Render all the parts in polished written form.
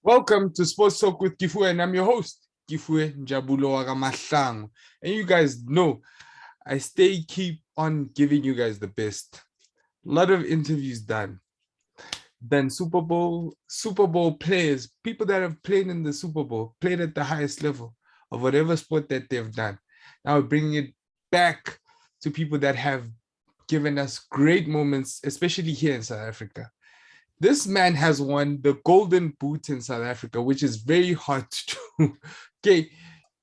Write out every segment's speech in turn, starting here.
Welcome to Sports Talk with Kefuwe, and I'm your host, Kefuwe Njabulo Wagamahlangu. And you guys know I keep on giving you guys the best. A lot of interviews done. Then Super Bowl players, people that have played in the Super Bowl, played at the highest level of whatever sport that they've done. Now we're bringing it back to people that have given us great moments, especially here in South Africa. This man has won the Golden Boot in South Africa, which is very hard to do. Okay,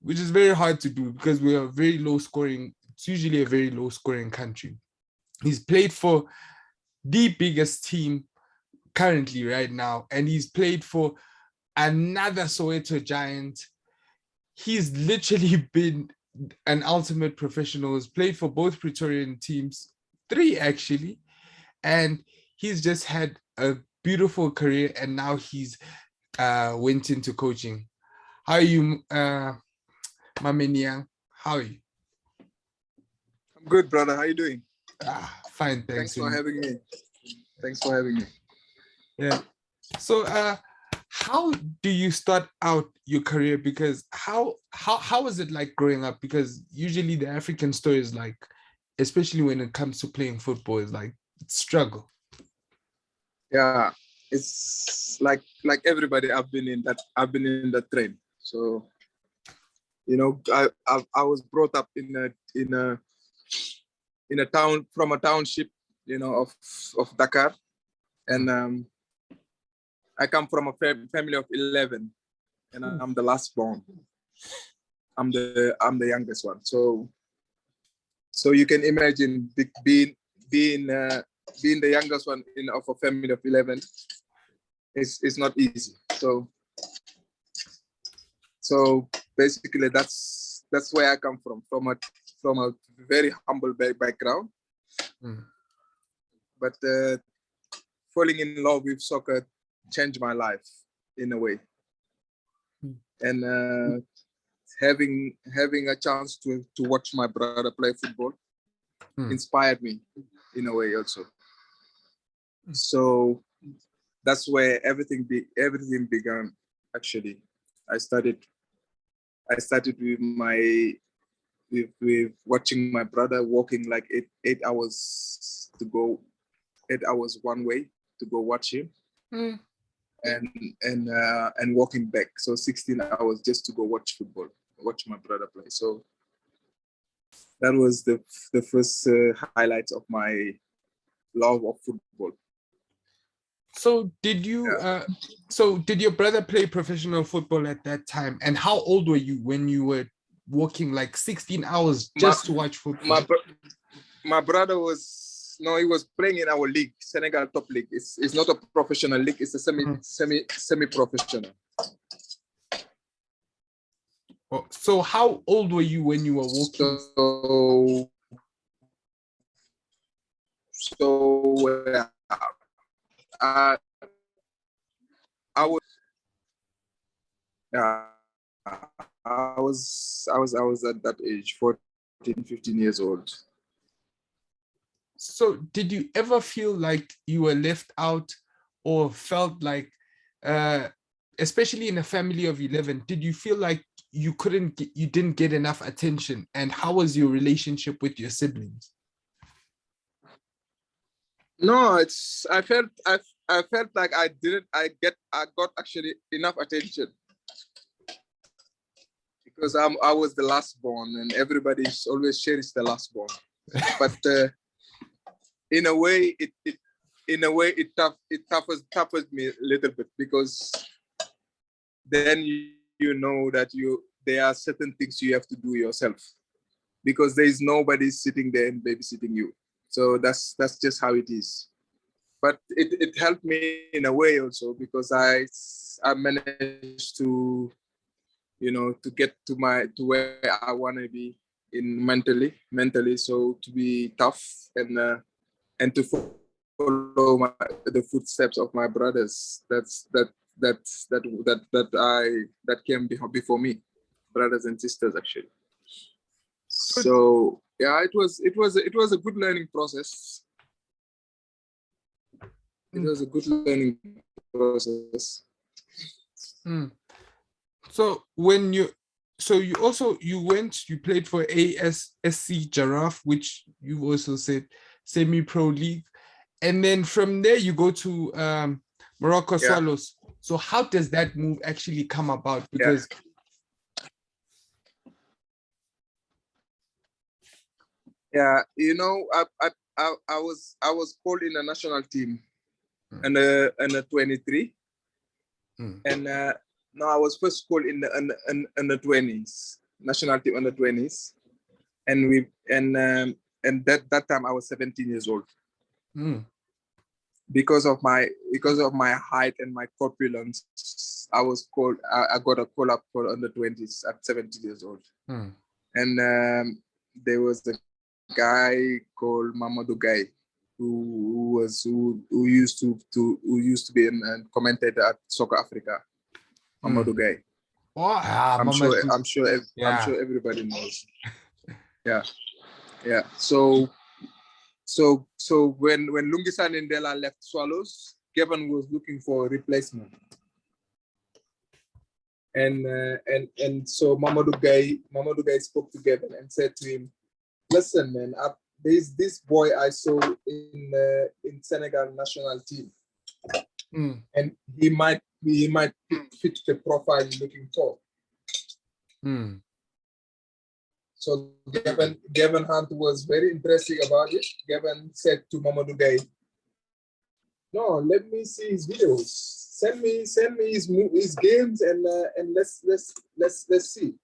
which is very hard to do because we are very low scoring. It's usually a very low scoring country. He's played for the biggest team currently right now, and he's played for another Soweto giant. He's literally been an ultimate professional. He's played for both Praetorian teams, 3 actually, and he's just had a beautiful career, and now he's went into coaching. How are you, Mame Niang? How are you? I'm good, brother. How are you doing? Fine, thanks. Thanks for having me. Yeah. So, how do you start out your career? Because how was it like growing up? Because usually the African story is like, especially when it comes to playing football, is like struggle. Yeah, it's like everybody. I've been in that train. So, I was brought up in a town, from a township, of Dakar, and I come from a family of 11, and I'm the last born. I'm the youngest one. So you can imagine being the youngest one of a family of 11 is not easy. So basically that's where I come from a very humble background. But falling in love with soccer changed my life in a way, and having a chance to watch my brother play football inspired me in a way also. So that's where everything began. Actually, I started with watching my brother walking like 8 hours to go, 8 hours one way to go watch him, and walking back, so 16 hours just to go watch my brother play. So that was the first highlights of my love of football. So did you? So did your brother play professional football at that time? And how old were you when you were walking like 16 hours just to watch football? My brother he was playing in our league, Senegal top league. It's not a professional league. It's a semi-professional. So how old were you when you were walking? I was at that age, 14, 15 years old. So did you ever feel like you were left out, or felt like, especially in a family of 11, did you feel like you didn't get enough attention? And how was your relationship with your siblings? No, I felt like I got actually enough attention, because I was the last born, and everybody always cherishes the last born. But in a way, it toughens me a little bit, because then you know that there are certain things you have to do yourself, because there is nobody sitting there and babysitting you. So that's just how it is. But it helped me in a way also, because I managed to to get to where I want to be mentally. So to be tough and to follow the footsteps of my brothers. That came before me, brothers and sisters actually. So yeah, it was a good learning process. It was a good learning process. Mm. So when you you played for ASSC Giraffe, which you also said semi-pro league, and then from there you go to Moroka Yeah, Swallows. So how does that move actually come about? yeah, Because yeah. You know, I was called in the national team under 23, mm, and no, I was first called in the under 20s national team under 20s, and that time I was 17 years old. mm, Because of my height and my corpulence, I got a call up for under 20s at 17 years old. mm, And there was a guy called Mamadou Guy who used to be a commentator at Soccer Africa. mm. Mamadou Guy. Oh, I'm Mama, sure I'm yeah. sure everybody knows. Yeah. Yeah. So when Lungisan Ndela left Swallows, Gavin was looking for a replacement. And so Mamadou Guy spoke to Gavin and said to him, "Listen, man, there's this boy I saw in Senegal national team, Mm, and he might fit the profile you're looking for." mm, So Gavin Hunt was very interested about it. Gavin said to Mamadou Guy, "No, let me see his videos. Send me his games and let's see."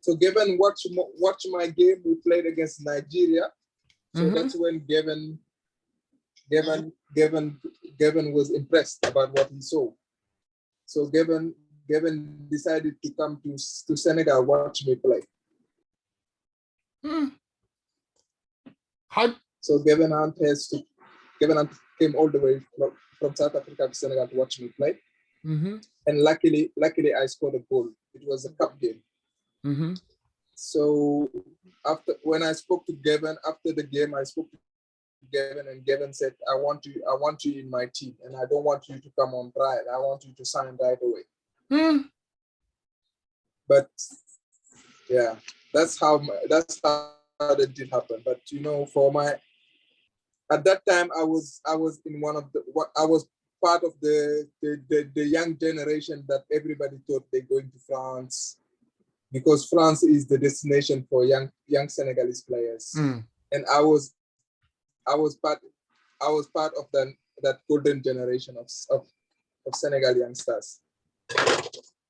So Gavin watch my game. We played against Nigeria. So mm-hmm. that's when Gavin was impressed about what he saw. So Gavin decided to come to Senegal, watch me play. Mm. How? So Gavin Hunt came all the way from South Africa to Senegal to watch me play. Mm-hmm. And luckily I scored a goal. It was a cup game. Mm-hmm. So when I spoke to Gavin after the game, I spoke to Gavin, and Gavin said, I want you in my team, and I don't want you to come on trial. I want you to sign right away." Mm. But yeah, that's how that did happen. But at that time I was part of the young generation that everybody thought they're going to France, because France is the destination for young Senegalese players. Mm. And I was part of that golden generation of Senegal youngsters.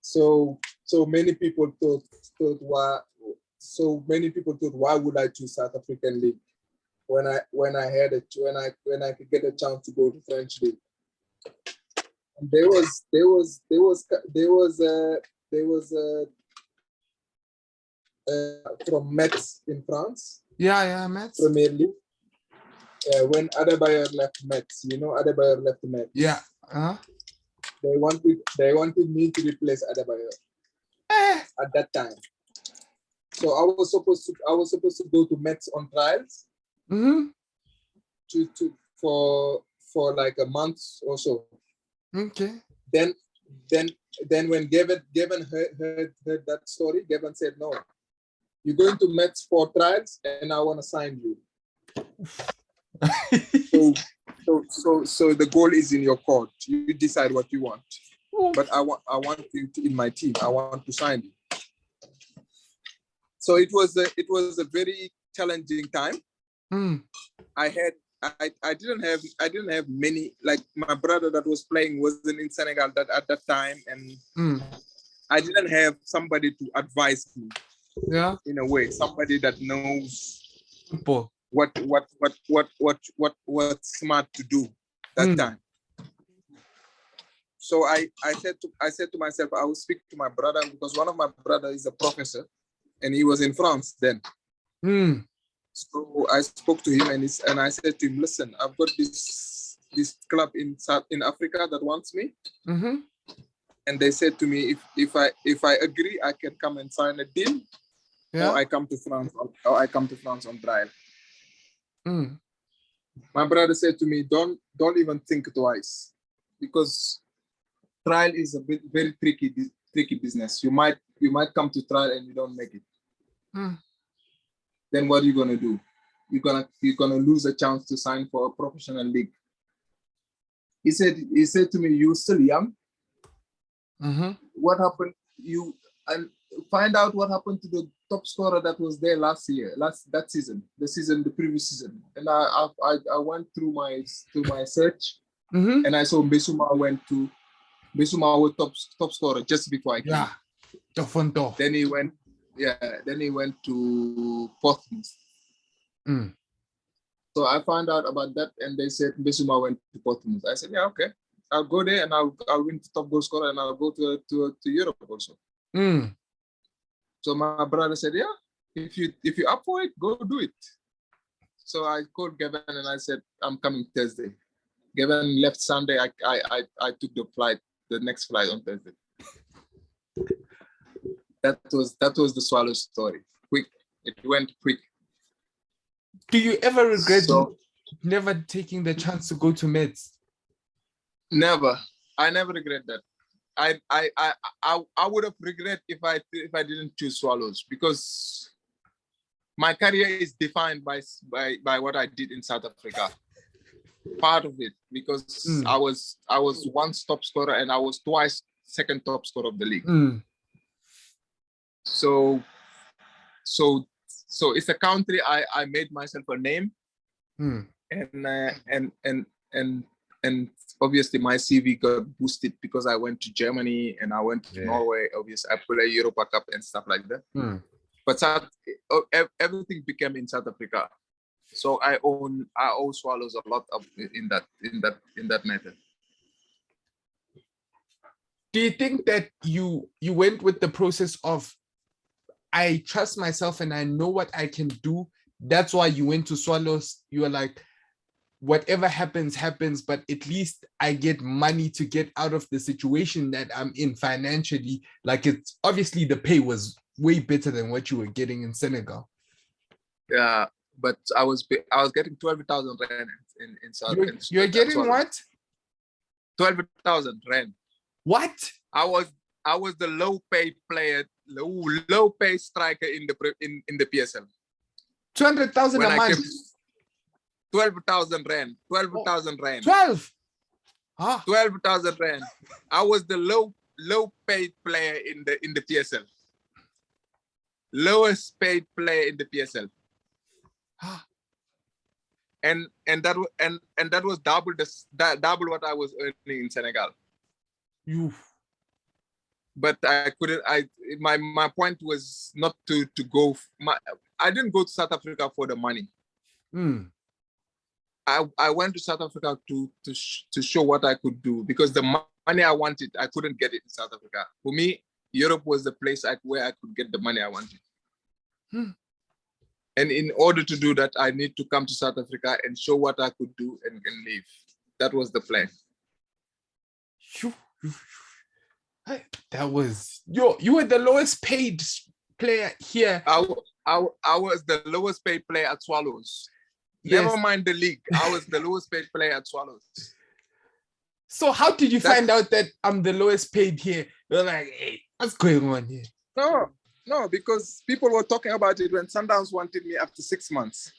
So many people thought why would I choose South African League when I could get a chance to go to French League. And there was from Metz in France. Yeah, Matt. Premier League. When Adebayor left Metz, Adebayor left Metz. Yeah. They wanted me to replace Adebayor at that time. So I was supposed to go to Metz on trials. Mm-hmm. For like a month or so. Okay. Then when Gavin heard that story, Gavin said, "No, you're going to Metz for trials, and I want to sign you." So the goal is in your court. You decide what you want. But I want you in my team. I want to sign you. So it was a very challenging time. Mm. I didn't have many, like my brother that was playing wasn't in Senegal at that time, and I didn't have somebody to advise me. Yeah. In a way, somebody that knows Football. what's smart to do that time. So I said to myself, I will speak to my brother, because one of my brothers is a professor, and he was in France then. So I spoke to him, and I said to him, "Listen, I've got this club in Africa that wants me." Mm-hmm. And they said to me, if I agree, I can come and sign a deal, or I come to France on trial. My brother said to me, don't even think twice, because trial is a bit very tricky business. You might come to trial and you don't make it. Then what are you gonna do? You're gonna lose a chance to sign for a professional league. He said to me, "You're still young. What happened? And find out what happened to the top scorer that was there the previous season." And I went through my search, and I saw Mbesuma was top scorer just before I came. Yeah, Then he went to Portsmouth. So I found out about that, and they said Mbesuma went to Portsmouth. I said, yeah, okay, I'll go there and I'll win the top goal scorer, and I'll go to Europe also. So my brother said, yeah, if you're up for it, go do it. So I called Gavin and I said, I'm coming Thursday. Gavin left Sunday. I took the next flight on Thursday. That was the Swallows story. Quick, it went quick. Do you ever regret never taking the chance to go to Mets? Never. I never regret that. I would have regret if I didn't choose Swallows, because my career is defined by what I did in South Africa. Part of it, because I was once top scorer and I was twice second top scorer of the league. So it's a country I made myself a name, and obviously my CV got boosted because I went to Germany and I went to Norway. Obviously, I played a Europa Cup and stuff like that. But everything became in South Africa, so I owe Swallows a lot of in that matter. Do you think that you went with the process of, I trust myself and I know what I can do? That's why you went to Swallows. You were like, whatever happens, but at least I get money to get out of the situation that I'm in financially. Like, it's obviously the pay was way better than what you were getting in Senegal. Yeah, but I was getting 12,000 rand in South. You're getting what? 12,000 rand. What? I was the low paid player, low paid striker in the PSL. 200,000 a month. 12,000 rand. 12,000 rand. 12. 12,000 rand. I was the low paid player in the PSL. Lowest paid player in the PSL. And that was double what I was earning in Senegal. But I couldn't. My point was not to go. I didn't go to South Africa for the money. I went to South Africa to show what I could do, because the money I wanted, I couldn't get it in South Africa. For me, Europe was the place where I could get the money I wanted. And in order to do that, I need to come to South Africa and show what I could do and leave. That was the plan. That was you were the lowest paid player here. I was the lowest paid player at Swallows. Yes. Never mind the league. I was the lowest paid player at Swallows. So how did you find out that I'm the lowest paid here? You're like, hey, what's going on here? No, because people were talking about it when Sundowns wanted me after 6 months.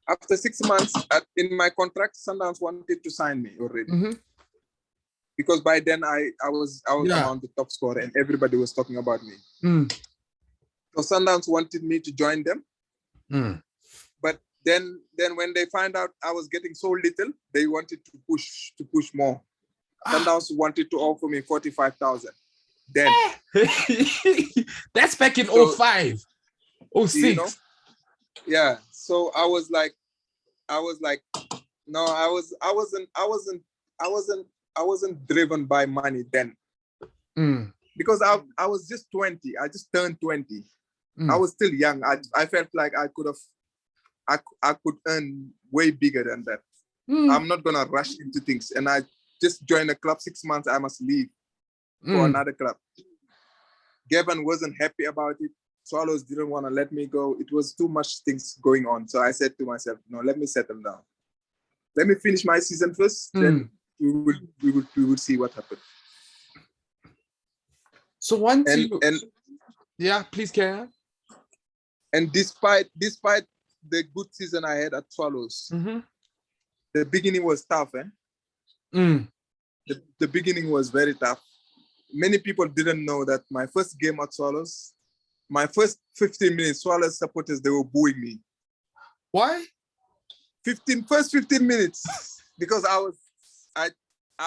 After 6 months, in my contract, Sundowns wanted to sign me already. Because by then I was around the top scorer and everybody was talking about me. So Sundowns wanted me to join them. But then when they find out I was getting so little, they wanted to push more. Sundowns wanted to offer me 45,000. Then that's back in 05, 06. You know? Yeah. So I was like, no, I wasn't driven by money then. Because I was just 20. I just turned 20. I was still young. I felt like I could earn way bigger than that. I'm not gonna rush into things. And I just joined a club 6 months. I must leave for another club. Gavin wasn't happy about it. Swallows didn't want to let me go. It was too much things going on. So I said to myself, no, let me settle down. Let me finish my season first. Then we will see what happens. So once And yeah, please carry on. And despite the good season I had at Swallows, the beginning was tough. The beginning was very tough. Many people didn't know that my first game at Swallows, my first 15 minutes, Swallows supporters, they were booing me. Why? First 15 minutes, because I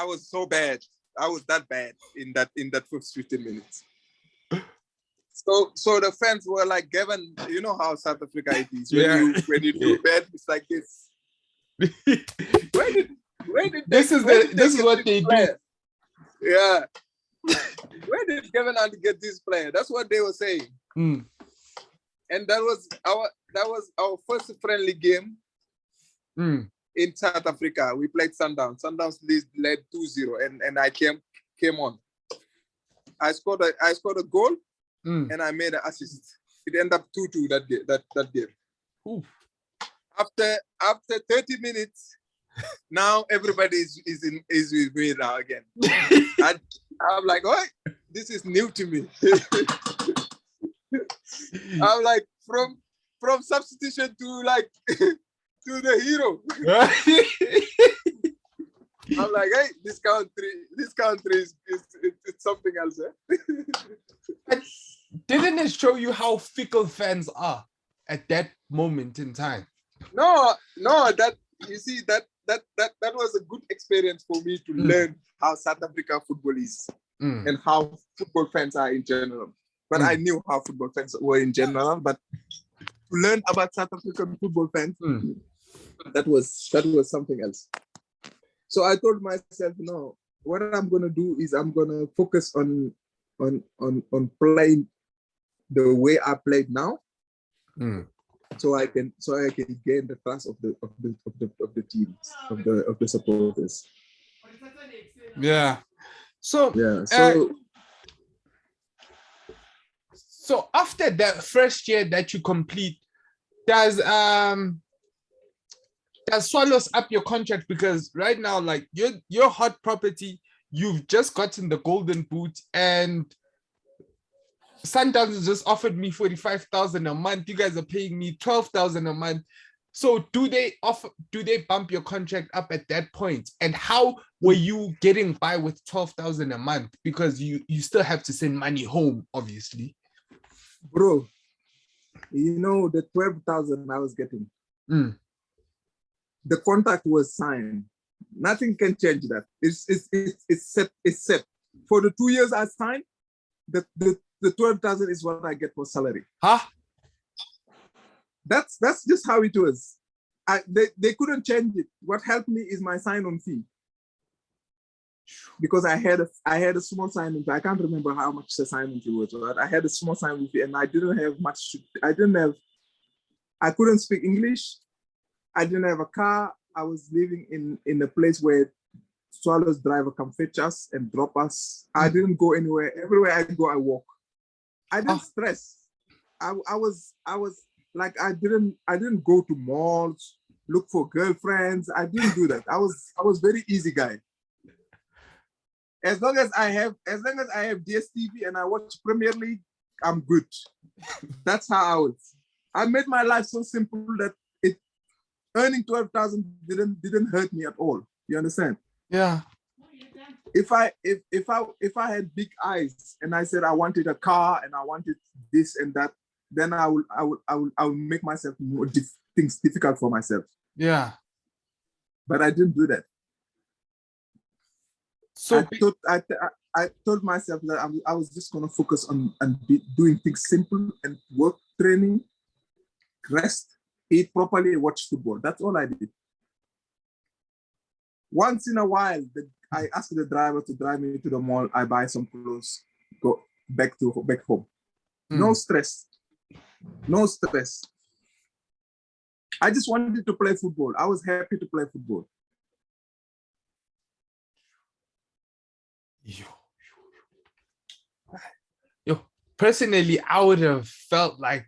was so bad. I was that bad in that first 15 minutes. So the fans were like, Gavin, you know how South Africa it is. When you do bad, it's like this. Where did this is what they do. Yeah. Where did Gavin get this player? That's what they were saying. And that was our first friendly game in South Africa. We played Sundowns. Sundowns led 2-0, and I came on. I scored a goal. And I made an assist. It ended up 2-2 that game. Ooh. After 30 minutes, now everybody is with me now again. I'm like, oh, this is new to me. I'm like from substitution to like to the hero. I'm like, hey, this country is it's something else. Didn't it show you how fickle fans are at that moment in time? No, that you see that was a good experience for me to learn how South Africa football is and how football fans are in general. But I knew how football fans were in general, but to learn about South African football fans, that was something else. So I told myself, no, what I'm gonna do is I'm gonna focus on playing the way I played now, so I can gain the trust of the teams, of the supporters. Yeah. So yeah. So after that first year that you complete, does Swallows up your contract? Because right now, like your hot property, you've just gotten the golden boot, and Sundowns just offered me 45,000 a month. You guys are paying me 12,000 a month. So do they bump your contract up at that point? And how were you getting by with 12,000 a month? Because you still have to send money home, obviously. Bro, you know the 12,000 I was getting. The contract was signed. Nothing can change that. It's set. For the 2 years I signed, the 12,000 is what I get for salary. Huh? That's just how it was. They couldn't change it. What helped me is my sign-on fee, because I had a small sign-on fee. I can't remember how much the sign-on fee was, but I had a small sign-on fee, and I didn't have much. I couldn't speak English. I didn't have a car. I was living in a place where Swallows driver come fetch us and drop us. I didn't go anywhere. Everywhere I go, I walk. I didn't stress. I was like, I didn't go to malls, look for girlfriends. I didn't do that. I was very easy guy. As long as I have DSTV and I watch Premier League, I'm good. That's how I was. I made my life so simple that earning 12,000 didn't hurt me at all. You understand? Yeah. If I had big eyes and I said I wanted a car and I wanted this and that, then I will make myself more things difficult for myself. Yeah. But I didn't do that. So I told myself that I was just gonna focus on doing things simple and work, training, rest, eat properly, watch football. That's all I did. Once in a while, I ask the driver to drive me to the mall. I buy some clothes, go back home. No stress. No stress. I just wanted to play football. I was happy to play football. Yo, personally, I would have felt like,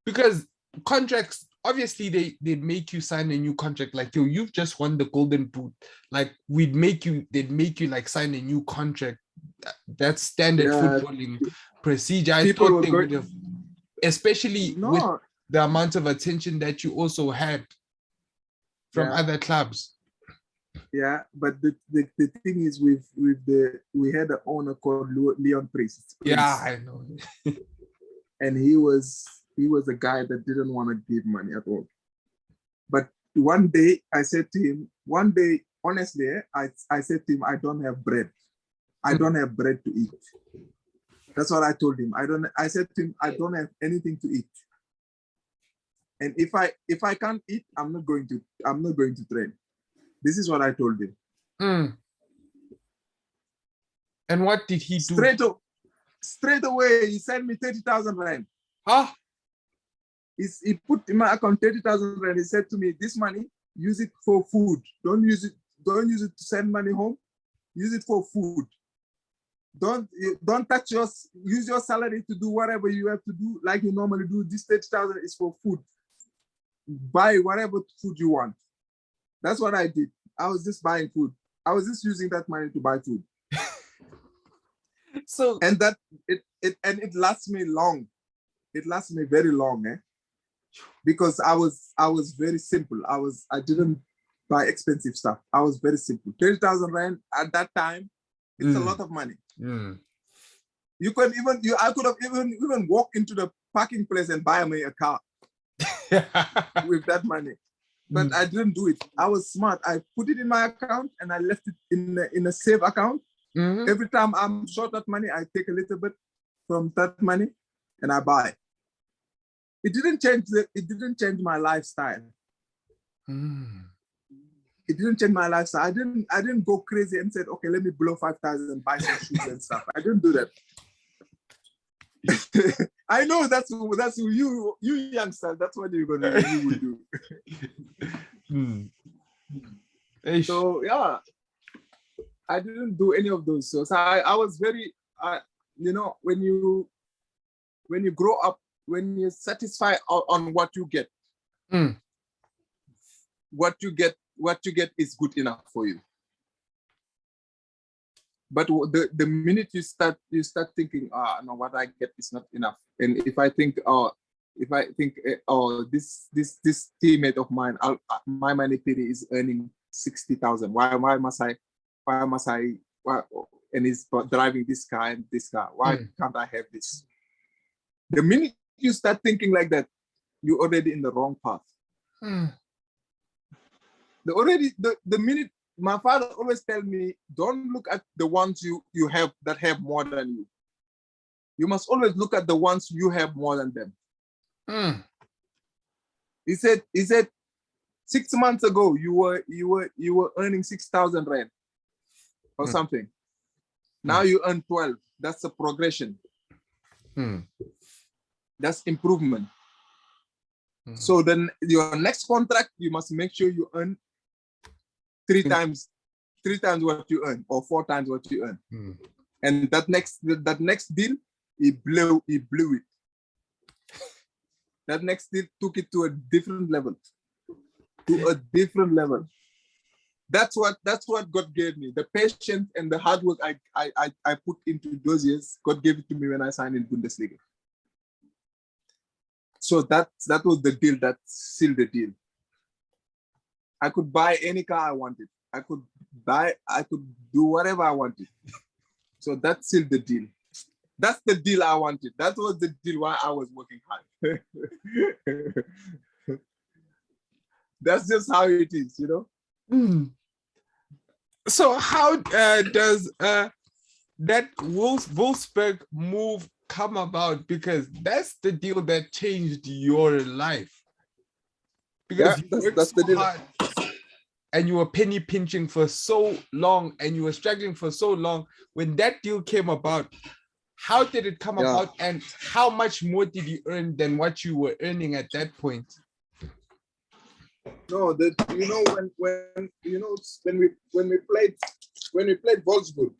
because contracts obviously they'd make you sign a new contract. Like, yo, you've just won the golden boot. Like, they'd make you like sign a new contract. That's standard footballing procedure. I People thought were they would have, especially with no, the amount of attention that you also had from other clubs. yeah, but the thing is, we had an owner called Leon Priest. Yeah, I know. And he was a guy that didn't want to give money at all. But one day I said to him, honestly, I said to him, I don't have bread. I don't have bread to eat. That's what I told him. I said to him, I don't have anything to eat. And if I can't eat, I'm not going to train. This is what I told him. And what did he do? Straight away, he sent me 30,000 rand. Ah, He put in my account 30,000 rand. He said to me, this money, use it for food. Don't use it to send money home. Use it for food. Don't touch use your salary to do whatever you have to do like you normally do. This 30,000 is for food. Buy whatever food you want. That's what I did. I was just buying food. I was just using that money to buy food. So and that it lasts me long. It lasts me very long, because I was very simple. I didn't buy expensive stuff. I was very simple. 30,000 rand at that time, it's a lot of money. You could I could have even walked into the parking place and buy me a car with that money. But I didn't do it. I was smart. I put it in my account and I left it in a safe account. Every time I'm short of money, I take a little bit from that money and I buy. It didn't change my lifestyle. It didn't change my lifestyle. I didn't go crazy and said, okay, let me blow 5,000 and buy some shoes and stuff. I didn't do that. I know that's who you youngsters. That's what you would do. So yeah, I didn't do any of those. So I was very, when you grow up, when you're satisfied on what you get, what you get is good enough for you. But the minute you start thinking, no, what I get is not enough. And if I think, this teammate of mine, my money pity is earning 60,000. Why must I? And he's driving this car and this car. Why can't I have this? The minute you start thinking like that, you're already in the wrong path. The minute my father always tell me, don't look at the ones you have that have more than you. You must always look at the ones you have more than them. He said 6 months ago you were earning 6,000 rand or something. Now you earn 12. That's a progression. That's improvement. So then your next contract, you must make sure you earn three times what you earn or 4 times what you earn. And that next deal, he blew it. That next deal took it to a different level. That's what God gave me. The patience and the hard work I put into those years, God gave it to me when I signed in Bundesliga. So that was the deal that sealed the deal. I could buy any car I wanted. I could do whatever I wanted. So that sealed the deal. That's the deal I wanted. That was the deal why I was working hard. That's just how it is, So how does that Wolfsburg move come about? Because that's the deal that changed your life. Because that's the deal. Hard, and you were penny pinching for so long and you were struggling for so long. When that deal came about, how did it come about, and how much more did you earn than what you were earning at that point? No, when we played Wolfsburg,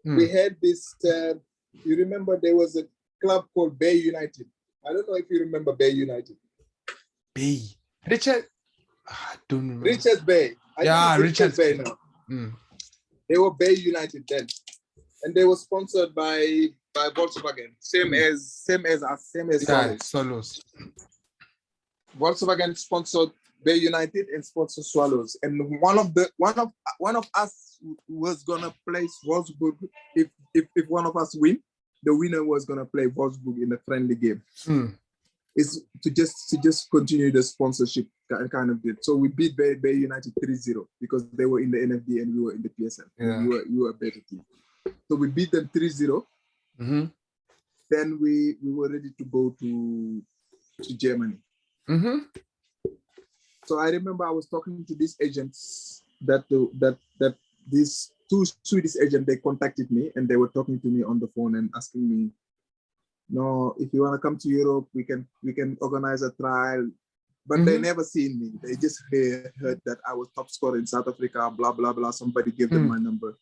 we had this. You remember there was a club called Bay United. I don't know if you remember Bay United. Bay. Richard. I don't remember. Richards Bay. I Yeah, think it's Richards Bay Bay. now. Mm. They were Bay United then, and they were sponsored by Volkswagen. Same as Yeah, Swallows. Swallows. Volkswagen sponsored Bay United and sponsored Swallows. And one of us was gonna play Wolfsburg. If one of us win, the winner was gonna play Wolfsburg in a friendly game. Mm. It's to just continue the sponsorship kind of bit. So we beat Bay United 3-0 because they were in the NFD and we were in the PSL. Yeah. We were a better team. So we beat them 3-0. Mm-hmm. Then we were ready to go to Germany. Mm-hmm. So I remember I was talking to these agents that these two Swedish agents, they contacted me and they were talking to me on the phone and asking me, no, if you want to come to Europe, we can organize a trial. But they never seen me. They just heard that I was top scorer in South Africa, blah, blah, blah. Somebody gave them my number.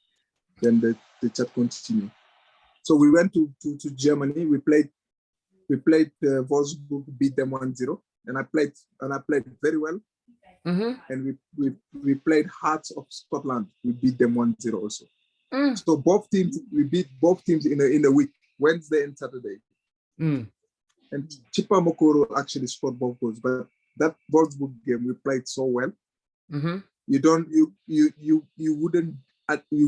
Then the chat continued. So we went to Germany. We played Wolfsburg, beat them 1-0. And I played very well. Mm-hmm. And we played Hearts of Scotland. We beat them 1-0 also. So we beat both teams in a week, Wednesday and Saturday. And Chipa Mokoro actually scored both goals. But that Wolfsburg game, we played so well. You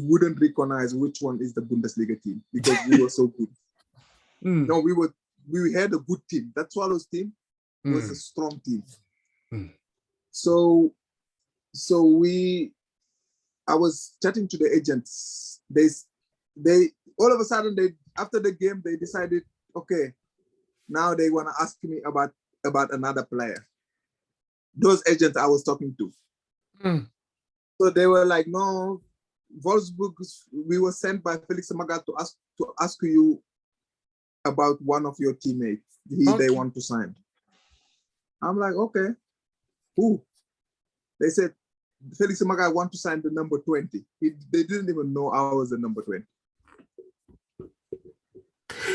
wouldn't recognize which one is the Bundesliga team because we were so good. No, we had a good team. That Swallows team was a strong team. So I was chatting to the agents. They all of a sudden after the game they decided, okay, now they want to ask me about another player. Those agents I was talking to. So they were like, no, Wolfsburg, we were sent by Felix Magath to ask you about one of your teammates. They want to sign. I'm like, okay, who? They said, Felix Magath want to sign the number 20. They didn't even know I was the number 20.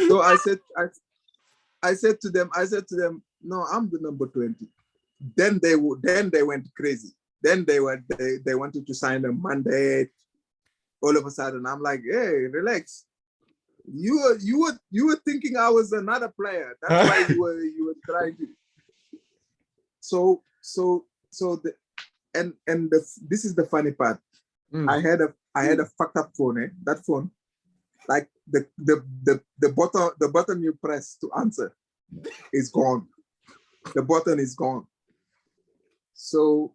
So I said to them, no, I'm the number 20. Then they went crazy. Then they wanted to sign a mandate. All of a sudden, I'm like, hey, relax. You were thinking I was another player. That's why you were trying to. This is the funny part. I had a fucked up phone. That phone, like the button you press to answer is gone. The button is gone. So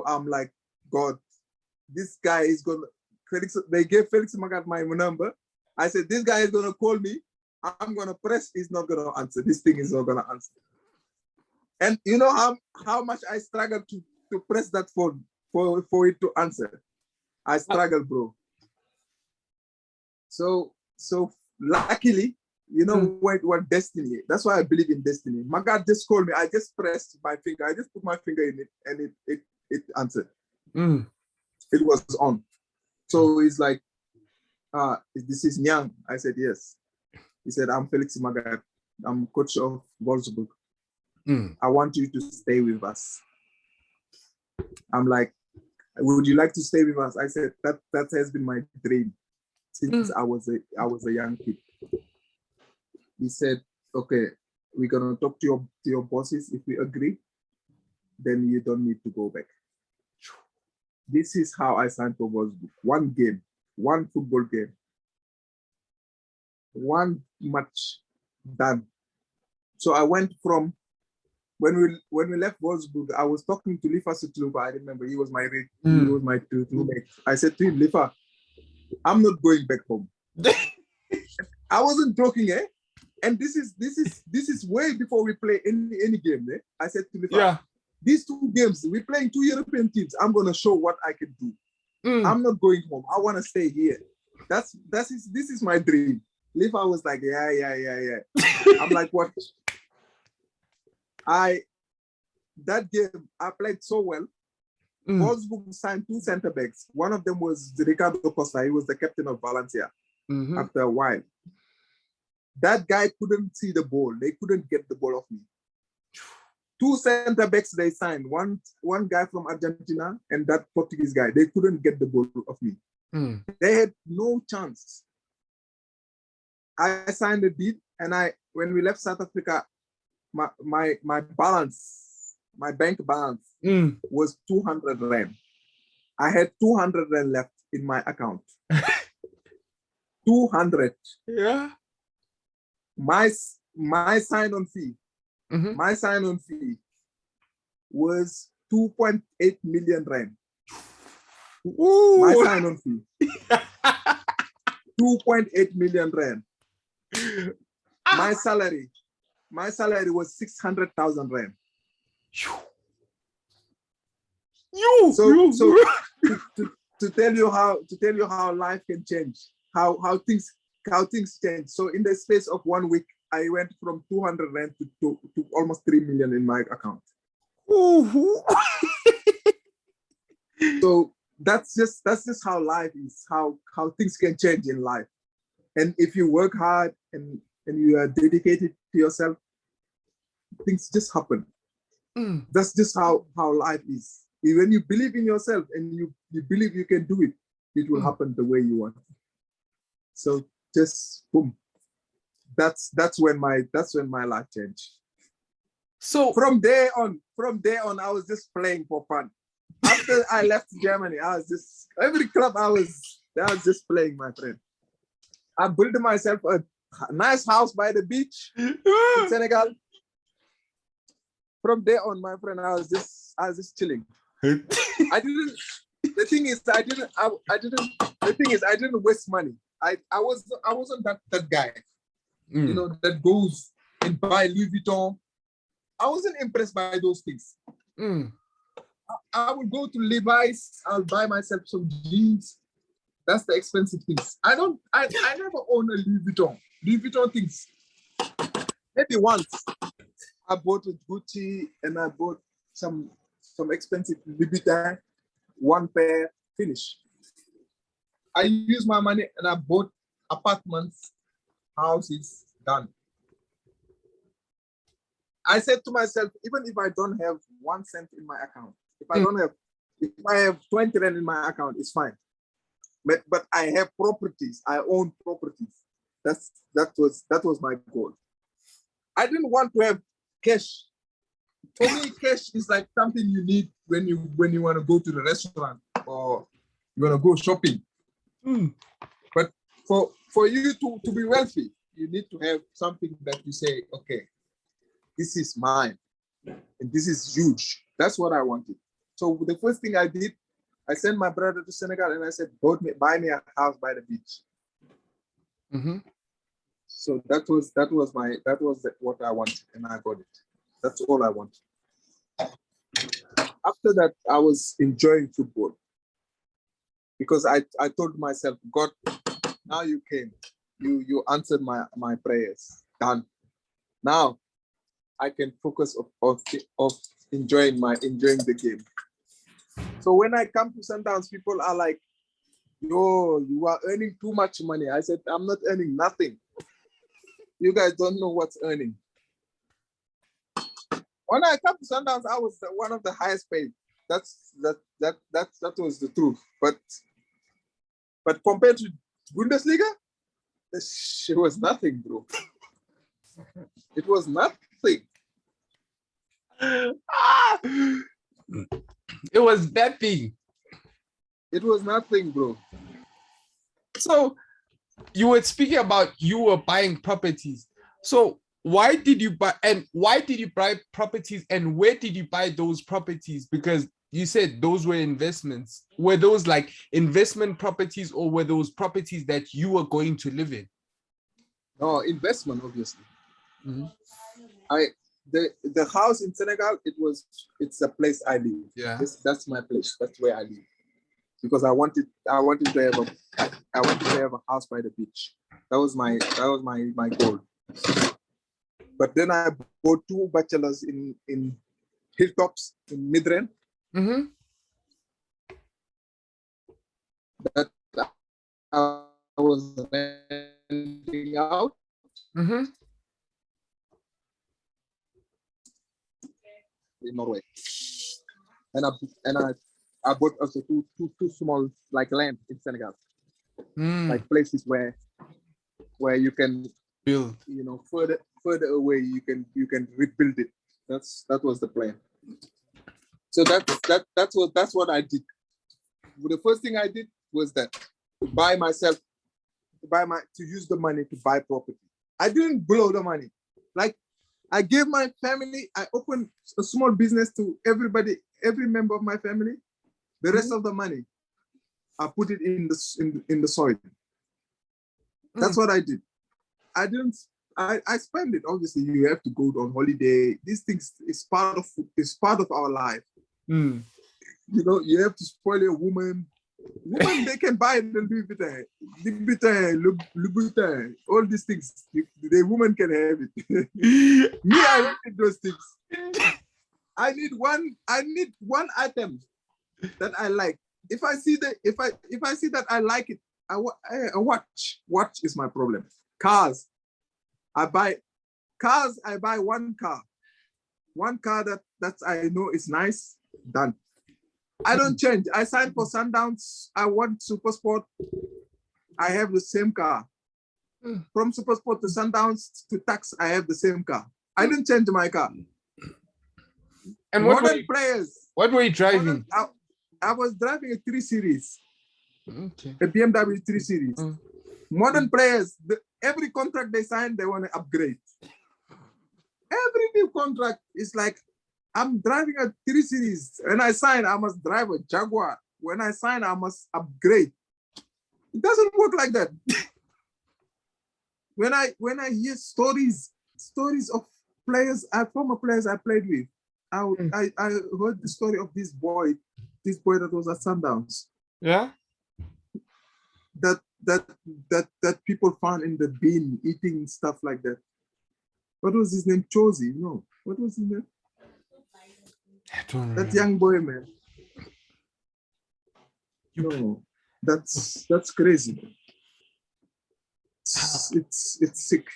I'm like, God, this guy is gonna. They gave Felix Magath my number. I said, this guy is gonna call me. I'm gonna press. He's not gonna answer. This thing is not gonna answer. And you know how much I struggled to press that phone for it to answer. I struggled, bro. So luckily, you know what destiny. That's why I believe in destiny. Magath just called me. I just pressed my finger. I just put my finger in it, and it answered. It was on. So he's like, this is Niang. I said, yes. He said, I'm Felix Magath. I'm coach of Wolfsburg. I want you to stay with us. I'm like, would you like to stay with us? I said, that has been my dream since I was a young kid. He said, okay, we're gonna talk to your bosses. If we agree, then you don't need to go back. This is how I signed for Wolfsburg. One game, one football game, one match, done. So I went from when we left Wolfsburg, I was talking to Lifa Sutluba. I remember he was my roommate. I said to him, Lifa, I'm not going back home. I wasn't joking, eh? And this is way before we play any game, eh? I said to Lifa, these 2 games, we're playing 2 European teams. I'm gonna show what I can do. I'm not going home. I want to stay here. This is my dream. Lifa was like, yeah. I'm like, what? That game, I played so well. Wolfsburg signed 2 center backs. One of them was Ricardo Costa. He was the captain of Valencia after a while. That guy couldn't see the ball. They couldn't get the ball off me. 2 center backs they signed. One guy from Argentina and that Portuguese guy. They couldn't get the ball of me. They had no chance. I signed a deal, and when we left South Africa, my balance, my bank balance was 200 rand. I had 200 rand left in my account. 200. Yeah. My sign-on fee. My sign-on fee was 2.8 million rand. Ooh. My sign-on fee. 2.8 million rand. My salary was 600,000 rand. So to tell you how life can change, how things change. So in the space of 1 week, I went from 200 rand to almost 3 million in my account. So that's just how life is, how things can change in life. And if you work hard and you are dedicated to yourself, things just happen. That's just how life is. When you believe in yourself and you believe you can do it, it will happen the way you want. So just boom. That's when my life changed. So from there on, I was just playing for fun. After I left Germany, I was just every club I was just playing, my friend. I built myself a nice house by the beach in Senegal. From there on, my friend, I was just chilling. I didn't waste money. I wasn't that guy, that goes and buy Louis Vuitton. I wasn't impressed by those things. I would go to Levi's. I'll buy myself some jeans. That's the expensive things. I never own a Louis Vuitton. Louis Vuitton things. Maybe once I bought a Gucci and I bought some expensive Louis Vuitton, one pair, finish. I used my money and I bought apartments, houses, done. I said to myself, even if I don't have 1 cent in my account, if I have 20 rand in my account, it's fine. But I have properties. I own properties. That was my goal. I didn't want to have cash. For me, cash is like something you need when you want to go to the restaurant or you want to go shopping. But for you to be wealthy, you need to have something that you say, okay, this is mine and this is huge. That's what I wanted. So the first thing I did, I sent my brother to Senegal and I said, buy me a house by the beach. So that was what I wanted, and I got it. That's all I wanted. After that, I was enjoying football because I told myself, God, now you came, you answered my prayers. Done. Now I can focus of enjoying the game. So when I come to Sundowns, people are like, yo, you are earning too much money. I said, I'm not earning nothing. You guys don't know what's earning. When I come to Sundowns, I was one of the highest paid. That was the truth. But compared to Bundesliga, it was nothing, bro. It was nothing. It was nothing. It was nothing, bro. So you were speaking about you were buying properties. So why did you buy properties and where did you buy those properties? Because you said those were investments. Were those like investment properties or were those properties that you were going to live in? No, investment, obviously. The house in Senegal, it's a place I live. Yeah. That's my place. That's where I live. Because I wanted to have a house by the beach. That was my goal. But then I bought 2 bachelors in hilltops in Midrand. That I was renting out. in Norway, and I bought also two small like land in Senegal, like places where you can build. Further away you can rebuild it. That was the plan. So that's what I did. The first thing I did was that to use the money to buy property. I didn't blow the money. Like I gave my family, I opened a small business to everybody, every member of my family. The rest of the money, I put it in the soil. That's what I did. I spend it. Obviously, you have to go on holiday. These things is part of our life. You have to spoil a woman. Women, they can buy the Louis Vuitton, all these things. The woman can have it. Me, I don't need those things. I need one item that I like. If I see that I like it, I watch. Watch is my problem. Cars. I buy one car. One car that I know is nice. Done. I don't change. I signed for Sundowns. I want Super Sport. I have the same car. From Super Sport to Sundowns to Tax, I have the same car. I didn't change my car. And what were you driving? I was driving a 3 Series. Okay. A BMW 3 Series. Modern players, every contract they sign, they want to upgrade. Every new contract is like, I'm driving a 3 Series. When I sign, I must drive a Jaguar. When I sign, I must upgrade. It doesn't work like that. When I hear stories of players, former players I played with, I heard the story of this boy that was at Sundowns. Yeah. That people found in the bin eating stuff like that. What was his name? Chosi? No. What was his name? I don't remember. That young boy, man. No, that's crazy. It's sick.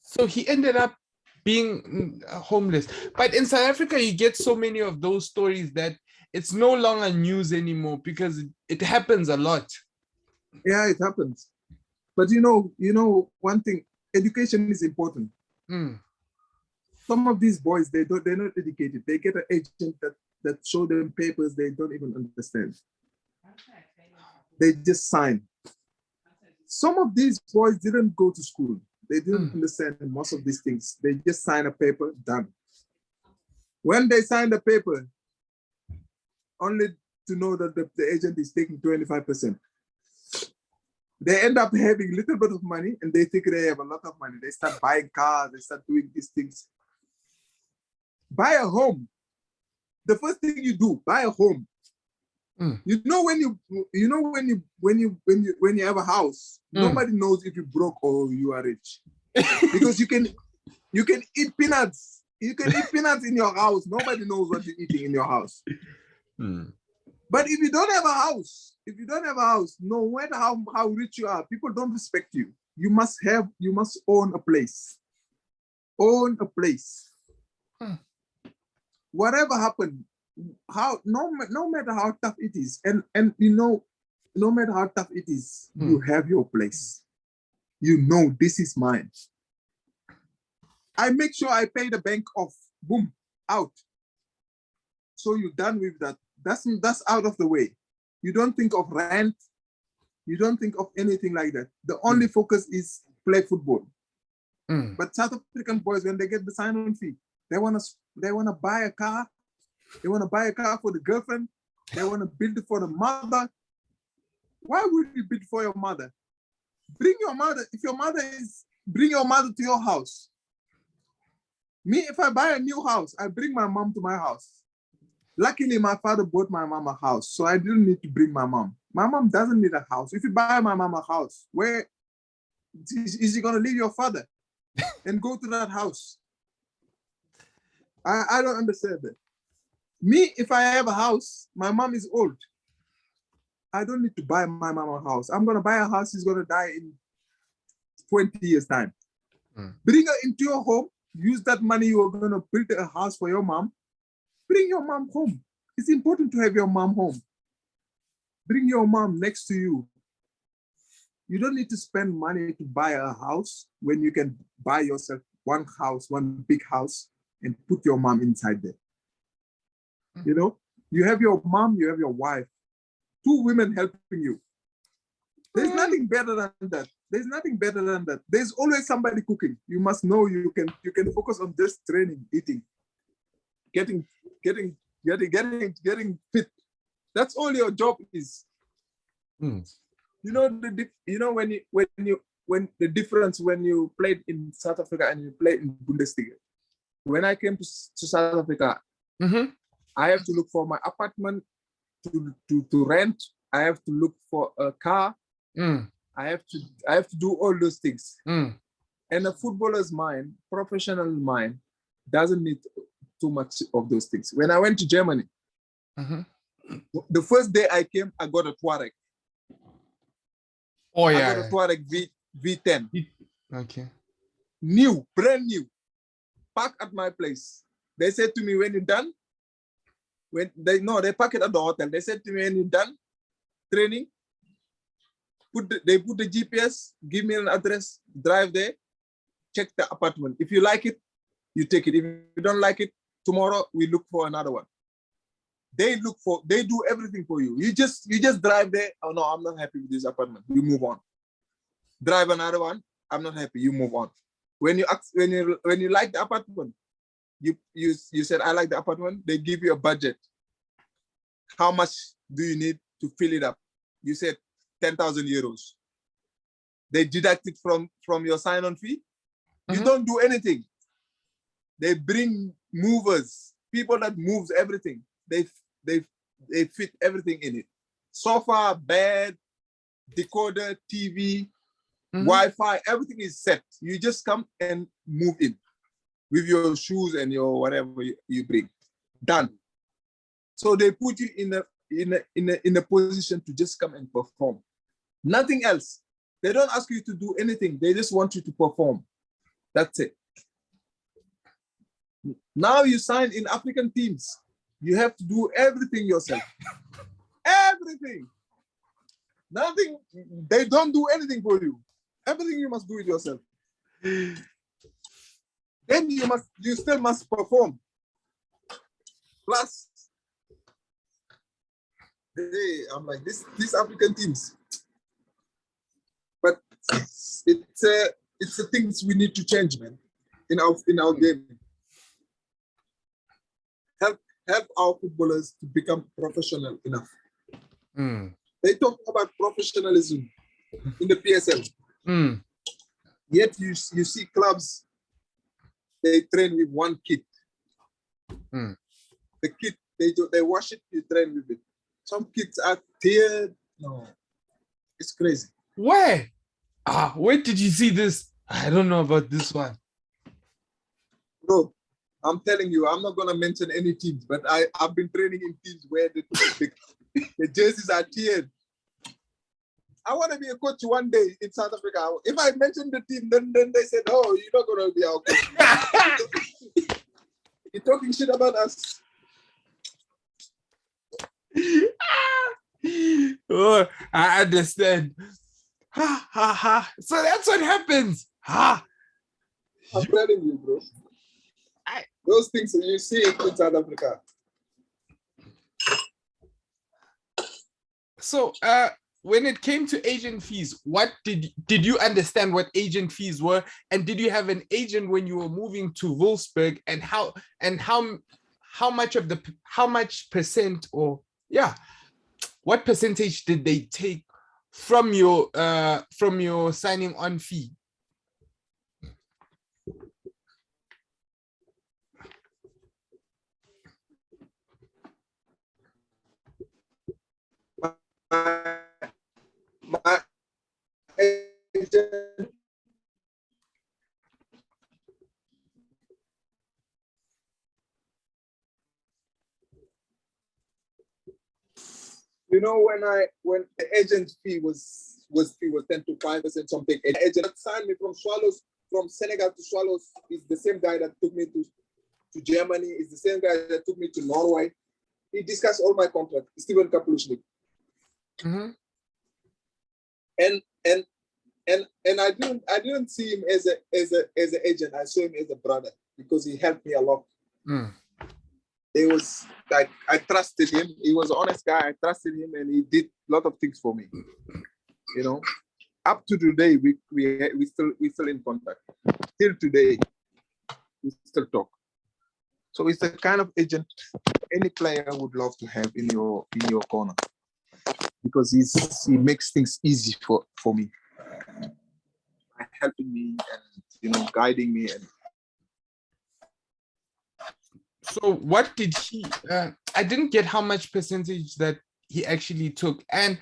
So he ended up being homeless. But in South Africa, you get so many of those stories that it's no longer news anymore because it happens a lot. Yeah, it happens. But you know one thing, education is important. Some of these boys, they're not educated. They get an agent that show them papers they don't even understand. They just sign. Some of these boys didn't go to school. They didn't understand most of these things. They just sign a paper, done. When they sign the paper, only to know that the agent is taking 25%. They end up having a little bit of money and they think they have a lot of money. They start buying cars, they start doing these things. Buy a home. The first thing you do, buy a home. You know when you have a house, nobody knows if you're broke or you are rich. Because you can eat peanuts. You can eat peanuts in your house. Nobody knows what you're eating in your house. But if you don't have a house, no matter how rich you are, people don't respect you. You must own a place. Own a place. Whatever happened, no matter how tough it is, and no matter how tough it is, you have your place. You know this is mine. I make sure I pay the bank off. Boom, out. So you're done with that. That's out of the way. You don't think of rent. You don't think of anything like that. The only focus is play football. But South African boys, when they get the sign-on fee, they wanna buy a car. They wanna buy a car for the girlfriend. They wanna build it for the mother. Why would you build for your mother? Bring your mother. Bring your mother to your house. Me, if I buy a new house, I bring my mom to my house. Luckily, my father bought my mom a house, so I didn't need to bring my mom. My mom doesn't need a house. If you buy my mom a house, where is she gonna leave your father and go to that house? I don't understand that. Me, if I have a house, my mom is old. I don't need to buy my mom a house. I'm gonna buy a house, she's gonna die in 20 years' time. Bring her into your home, use that money. You're going to build a house for your mom. Bring your mom home. It's important to have your mom home. Bring your mom next to you. You don't need to spend money to buy a house when you can buy yourself one house, one big house, and put your mom inside there. You know, you have your mom, you have your wife, 2 women helping you. There's nothing better than that. There's nothing better than that. There's always somebody cooking. You must know you can focus on just training, eating, getting fit. That's all your job is. Mm. You know when the difference when you played in South Africa and you played in Bundesliga. When I came to South Africa, I have to look for my apartment to rent. I have to look for a car. I have to do all those things. And a footballer's mind, professional mind, doesn't need too much of those things. When I went to Germany, the first day I came, I got a Touareg. Oh yeah. I got a Touareg V10. Okay. New, brand new. Parked at my place. They said to me, when you're done, they park it at the hotel. They said to me, when you're done training, they put the GPS, give me an address, drive there, check the apartment. If you like it, you take it. If you don't like it, tomorrow we look for another one. They do everything for you. You just drive there. Oh no, I'm not happy with this apartment. You move on. Drive another one. I'm not happy. You move on. When you like the apartment, you said I like the apartment. They give you a budget. How much do you need to fill it up? You said 10,000 euros. They deduct it from your sign-on fee. You don't do anything. They bring movers, people that moves everything. They fit everything in it. Sofa, bed, decoder, TV, Wi-Fi, everything is set. You just come and move in with your shoes and your whatever you bring. Done. So they put you in a position to just come and perform. Nothing else. They don't ask you to do anything. They just want you to perform. That's it. Now you sign in African teams. You have to do everything yourself. Everything. Nothing. They don't do anything for you. Everything you must do it yourself. Then you still must perform. Plus, I'm like these African teams. But it's the things we need to change, man, in our game. Help our footballers to become professional enough. They talk about professionalism in the PSL. Yet you see clubs, they train with one kit. The kit, they wash it, you train with it. Some kids are tiered. No, it's crazy. Where? Where did you see this? I don't know about this one. Bro, I'm telling you, I'm not going to mention any teams, but I've been training in teams where the jerseys are tiered. I want to be a coach one day in South Africa. If I mention the team, then they said, oh, you're not going to be our coach. You're talking shit about us. Oh, I understand. So that's what happens. I'm telling you, bro. Those things you see in South Africa. So, when it came to agent fees, what did you understand what agent fees were, and did you have an agent when you were moving to Wolfsburg, and how much percent, or what percentage did they take from your signing on fee? My agent, you know, when the agent fee was 10 to 5% something, an agent signed me from Swallows from Senegal to Swallows is the same guy that took me to Germany, is the same guy that took me to Norway. He discussed all my contract, Steven Kaplushnik. Mm-hmm. And I didn't see him as an agent. I saw him as a brother because he helped me a lot. Mm. It was like I trusted him. He was an honest guy. I trusted him, and he did a lot of things for me. You know, up to today, we still in contact. Till today, we still talk. So it's the kind of agent any player would love to have in your corner, because he makes things easy for me, by helping me and guiding me. And so what did he I didn't get how much percentage that he actually took, and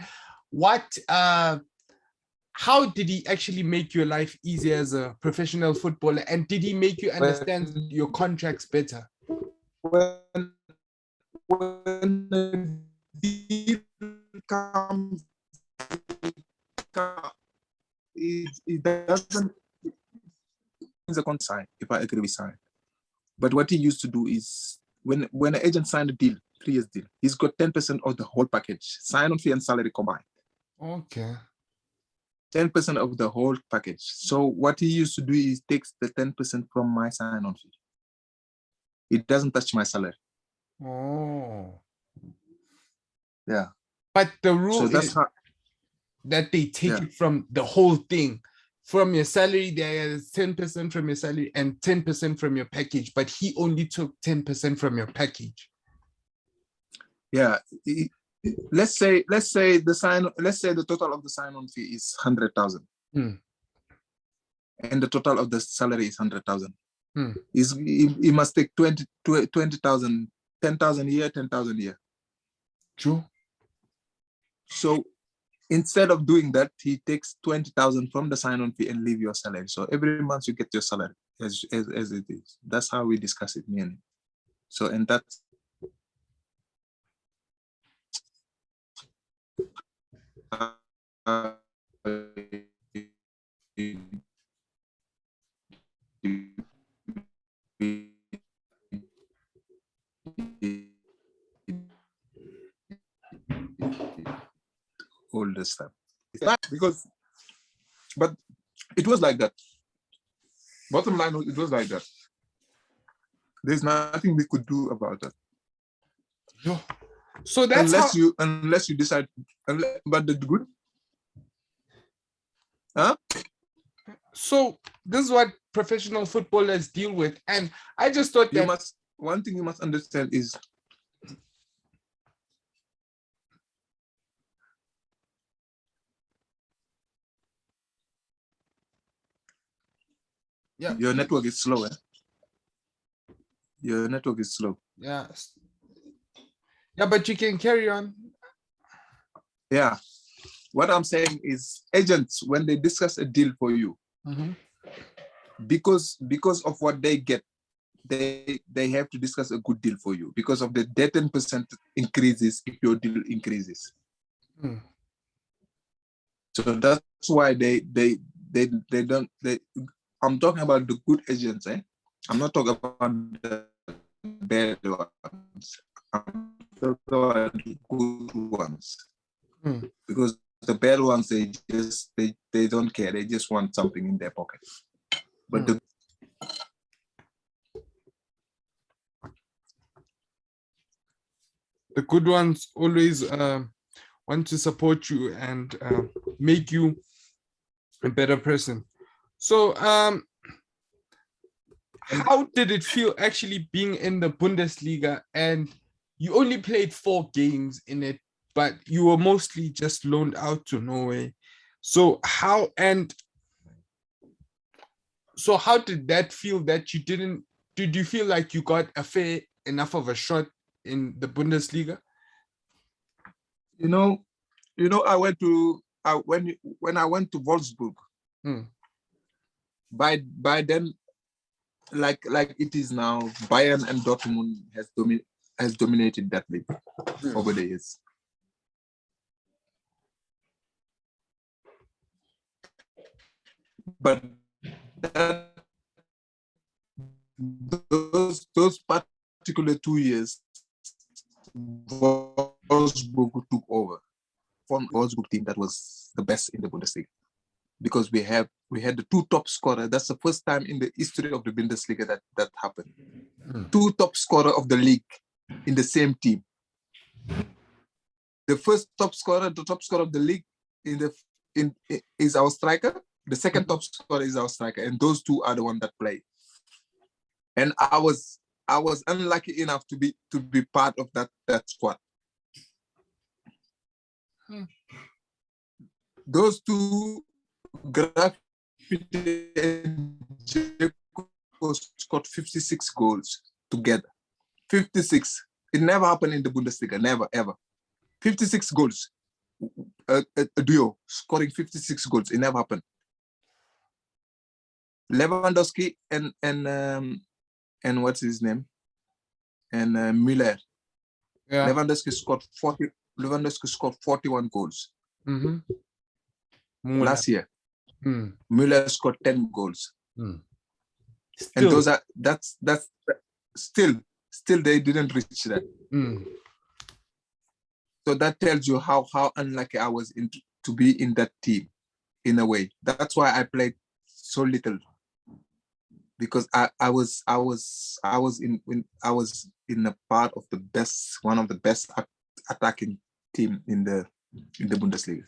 what how did he actually make your life easier as a professional footballer, and did he make you understand your contracts better? when the deal comes, it doesn't the contract if I agree with sign. But what he used to do is when an agent signed a deal, 3 years deal, he's got 10% of the whole package, sign-on fee and salary combined. Okay. 10% of the whole package. So what he used to do is takes the 10% from my sign-on fee. It doesn't touch my salary. Oh. Yeah. But the rule that's is how, that they take it from the whole thing. From your salary, there is 10% from your salary and 10% from your package, but he only took 10% from your package. Yeah. Let's say the total of the sign-on fee is 100,000. Mm. And the total of the salary is 100,000. Mm. He must take 20,000, 10,000 a year, 10,000 a year. True. So instead of doing that, he takes 20,000 from the sign-on fee and leave your salary. So every month you get your salary as it is. That's how we discuss it, me and him. So, and that's all this stuff. But it was like that. Bottom line, it was like that. There's nothing we could do about that. No. So that's unless you decide. But the good, huh? So this is what professional footballers deal with, and I just thought that one thing you must understand is your network is slow. Your network is slow. Yeah, but you can carry on. Yeah, what I'm saying is agents, when they discuss a deal for you, because of what they get, they have to discuss a good deal for you because of the 10% increases if your deal increases. So that's why they don't. I'm talking about the good agents. I'm not talking about the bad ones. I'm talking about the good ones. Because the bad ones, they don't care. They just want something in their pocket. But the good ones always want to support you and make you a better person. So how did it feel actually being in the Bundesliga, and you only played 4 games in it, but you were mostly just loaned out to Norway? So how did that feel that did you feel like you got a fair enough of a shot in the Bundesliga? I went to when I went to Wolfsburg. By then, like it is now, Bayern and Dortmund has dominated that league over the years. But that those particular 2 years, Wolfsburg took over. From Wolfsburg team that was the best in the Bundesliga, because we had the two top scorer. That's the first time in the history of the Bundesliga that happened. Two top scorer of the league in the same team. The first top scorer, the top scorer of the league is our striker. The second top scorer is our striker, and those two are the one that play. And I was unlucky enough to be part of that squad. Those two, Graffiti and Dzeko, scored 56 goals together. 56. It never happened in the Bundesliga. Never, ever. 56 goals. A duo scoring 56 goals. It never happened. Lewandowski and what's his name? And Müller. Yeah. Lewandowski scored 41 goals. Last year. Müller scored 10 goals. And that's still they didn't reach that. So that tells you how unlucky I was to be in that team, in a way. That's why I played so little, because I was in a part of the best, one of the best attacking team in the Bundesliga.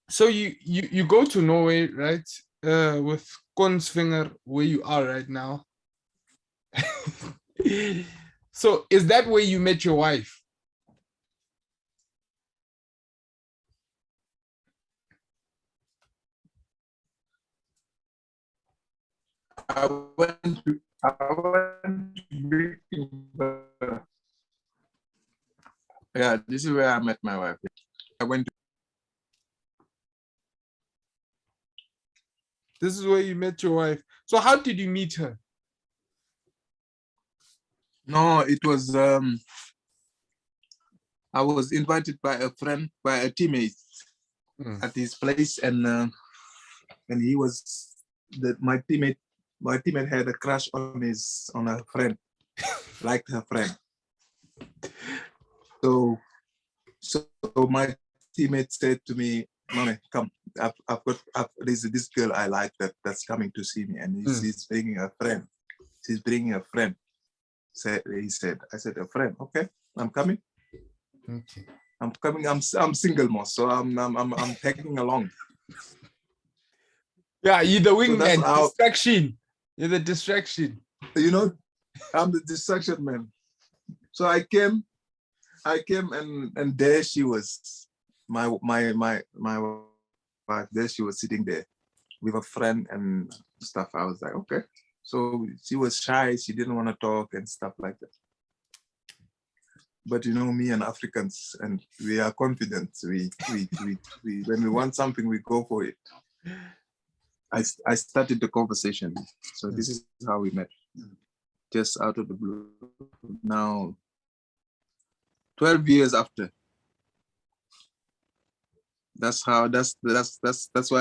So you go to Norway, right? With Kongsvinger, where you are right now. So is that where you met your wife? I went to yeah, this is where I met my wife. This is where you met your wife. So how did you meet her? No, it was I was invited by a friend, by a teammate at his place, and he was my teammate had a crush on a friend, liked her friend. So my teammate said to me, "Mame, come, there's this girl I like that's coming to see me, and she's bringing a friend. She's bringing a friend." He said, I said, "A friend, okay, I'm coming. Okay. I'm coming. I'm single, most, so I'm tagging along." Yeah, you're the wingman. So distraction. You're the distraction. You know, I'm the distraction man. So I came, and there she was, my wife. There she was sitting there with a friend and stuff. I was like, okay. So she was shy. She didn't want to talk and stuff like that. But you know, me and Africans, and we are confident. We when we want something, we go for it. I started the conversation. So this is how we met. Just out of the blue. Now, 12 years after. That's why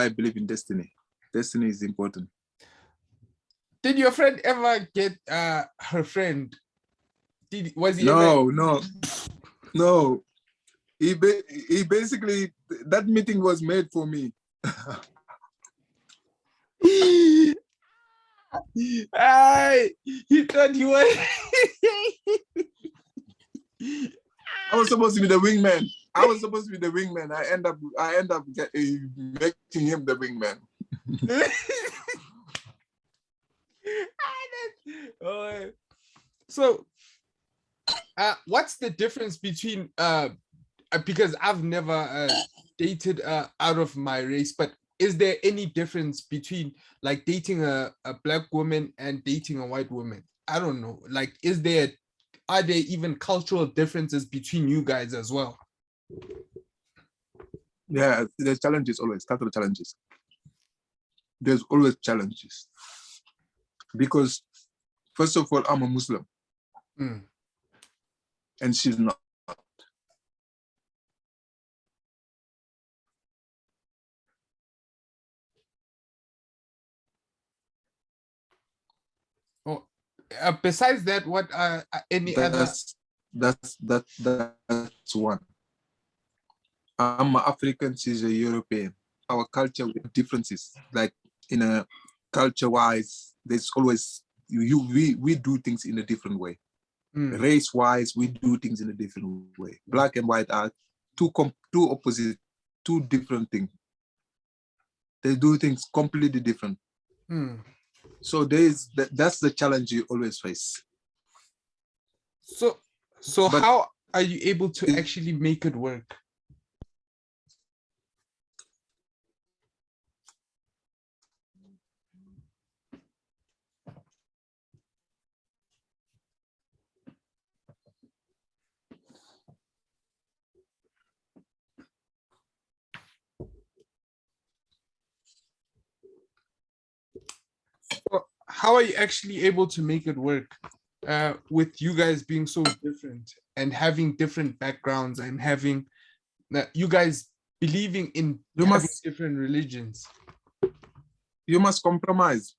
I believe in destiny. Destiny is important. Did your friend ever get her friend? Was he No. He basically, that meeting was made for me. He thought he was. I was supposed to be the wingman. I end up making him the wingman. So, what's the difference between because I've never dated out of my race, but is there any difference between like dating a black woman and dating a white woman? I don't know. Like, are there even cultural differences between you guys as well? Yeah, there's challenges always, cultural challenges. There's always challenges. Because first of all, I'm a Muslim. And she's not. Besides that, what are any other? That's one. I'm African, she's a European. Our culture with differences, like in a culture-wise, there's always we do things in a different way. Race-wise, we do things in a different way. Black and white are two opposite, two different things. They do things completely different. So that's the challenge you always face. So but how are you able to actually make it work? How are you actually able to make it work with you guys being so different and having different backgrounds and having you guys believing in different religions? You must compromise.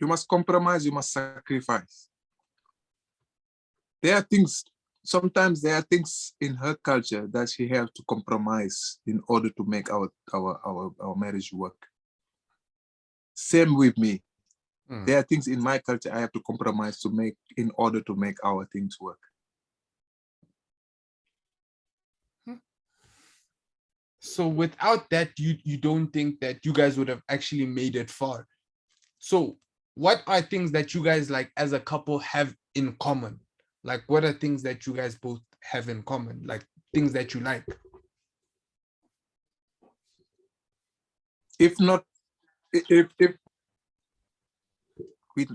You must compromise, you must sacrifice. There are things, sometimes there are things in her culture that she has to compromise in order to make our marriage work. Same with me. There are things in my culture I have to compromise to make in order to make our things work. So without that, you don't think that you guys would have actually made it far. So what are things that you guys like as a couple have in common? Like what are things that you guys both have in common? Like things that you like? If we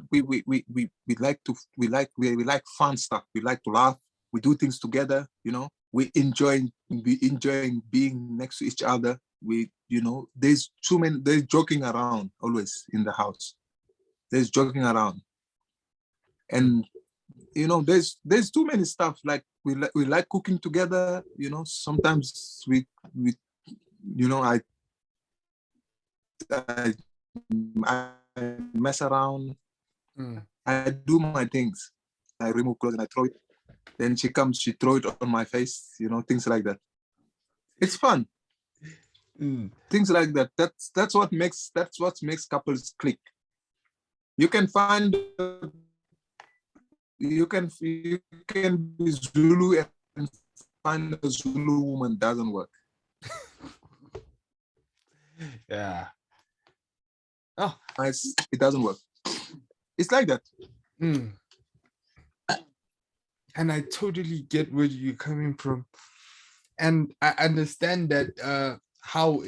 like fun stuff. We like to laugh. We do things together, you know. We enjoying being next to each other. There's joking around always in the house. There's joking around. And there's too many stuff. Like we like cooking together, sometimes we I mess around. I do my things. I remove clothes and I throw it. Then she comes, she throw it on my face, things like that. It's fun. Things like that. That's what makes couples click. You can be Zulu and find a Zulu woman doesn't work. Yeah. Oh, it doesn't work. It's like that. And I totally get where you're coming from. And I understand that how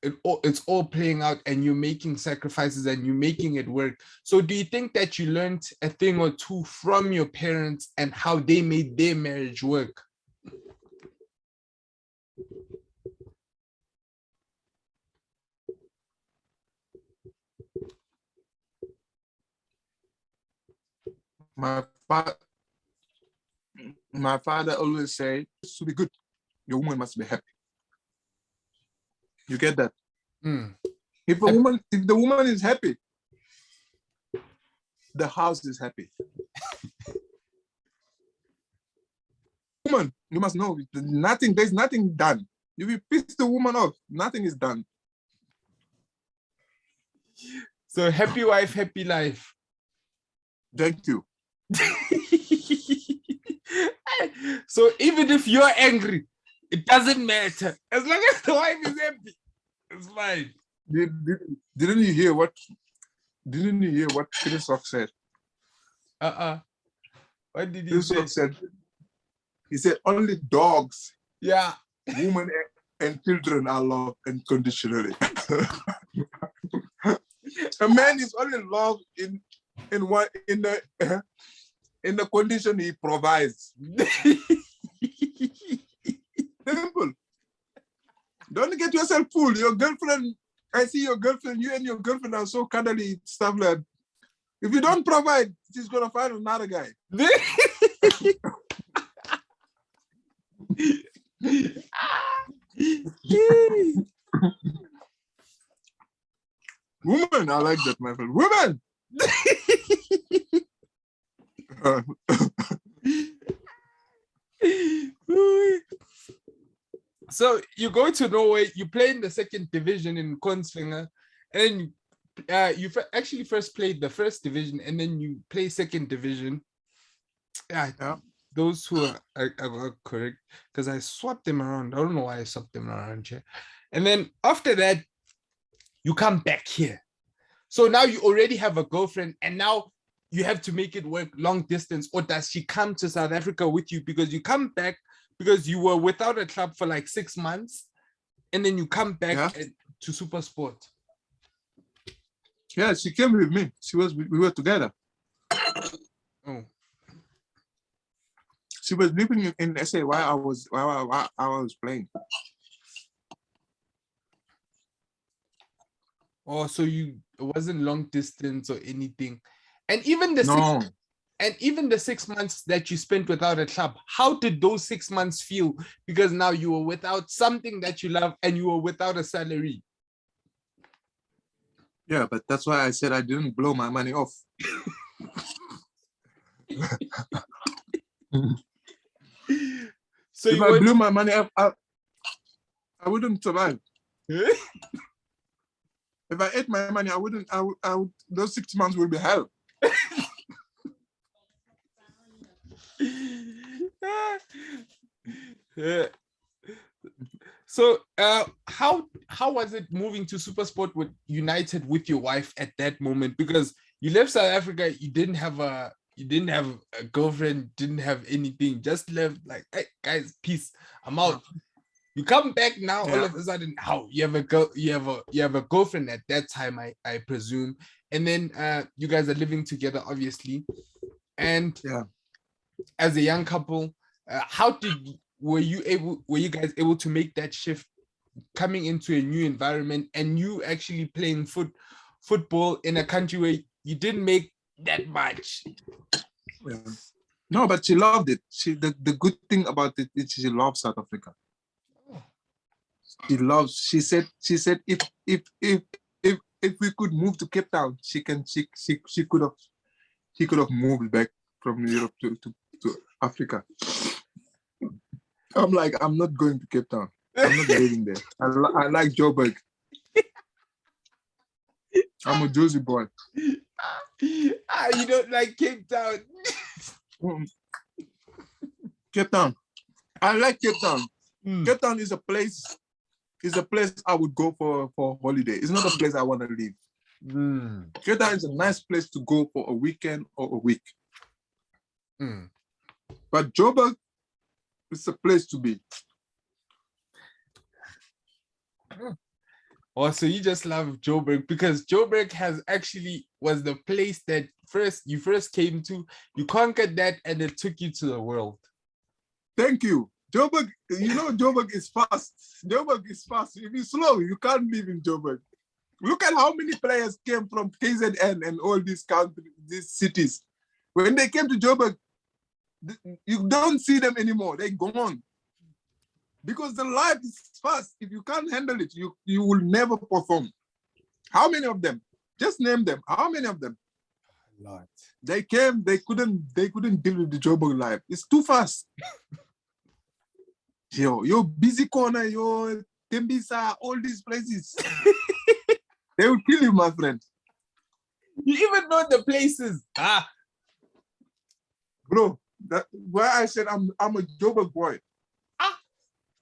it's all playing out and you're making sacrifices and you're making it work. So do you think that you learned a thing or two from your parents and how they made their marriage work? My father always say, to be good, your woman must be happy. You get that? If the woman is happy, the house is happy. Woman, you must know, there's nothing done. If you piss the woman off, nothing is done. So happy wife, happy life. Thank you. So even if you're angry, it doesn't matter. As long as the wife is happy, it's fine. Didn't you hear what Chris Rock said? What did he say? He said only dogs, women and children are loved unconditionally. A man is only loved in the condition he provides. Simple. Don't get yourself fooled. Your girlfriend, I see your girlfriend, you and your girlfriend are so cuddly, stuff like that. If you don't provide, she's gonna find another guy. Woman, I like that, my friend. Women! So you go to Norway, you play in the second division in Kongsvinger, and you actually first played the first division, and then you play second division. Yeah. Those who are correct, because I swapped them around. I don't know why I swapped them around here. And then after that, you come back here. So now you already have a girlfriend, and now you have to make it work long distance. Or does she come to South Africa with you? Because you come back because you were without a club for like 6 months, and then you come back to Super Sport. Yeah, she came with me. We were together. Oh. She was living in SA while I was playing. Oh, so it wasn't long distance or anything. And even the even the 6 months that you spent without a club, how did those 6 months feel? Because now you were without something that you love and you were without a salary. Yeah, but that's why I said I didn't blow my money off. So if I blew my money off, I wouldn't survive. If I ate my money, I would. Those 6 months will be hell. So how was it moving to Supersport with United with your wife at that moment? Because you left South Africa, you didn't have a girlfriend, didn't have anything, just left like, hey guys, peace, I'm out. You come back now, all of a sudden, how you have a girlfriend at that time, I presume, and then you guys are living together, obviously, and as a young couple, were you guys able to make that shift, coming into a new environment and you actually playing football in a country where you didn't make that much? Yeah. No, but she loved it. The good thing about it is she loves South Africa. She said if we could move to Cape Town, she could have moved back from Europe to Africa. I'm like, I'm not going to Cape Town. I'm not living there. I like Joburg. I'm a Jersey boy. You don't like Cape Town? Cape Town. I like Cape Town. Cape Town is a place I would go for holiday. It's not a place I want to live. Cape Town is a nice place to go for a weekend or a week. But Joburg is a place to be. Oh, so you just love Joburg, because Joburg was the place that you first came to, you conquered that, and it took you to the world. Thank you. Joburg, Joburg is fast. Joburg is fast. If you're slow, you can't live in Joburg. Look at how many players came from KZN and all these these cities. When they came to Joburg, you don't see them anymore. They're gone. Because the life is fast. If you can't handle it, you will never perform. How many of them? Just name them. How many of them? A lot. They came, they couldn't deal with the Joburg life. It's too fast. Yo, Busy Corner, yo, Tembisa, all these places. They will kill you, my friend. You even know the places. Bro, that's why I said I'm a Joburg boy.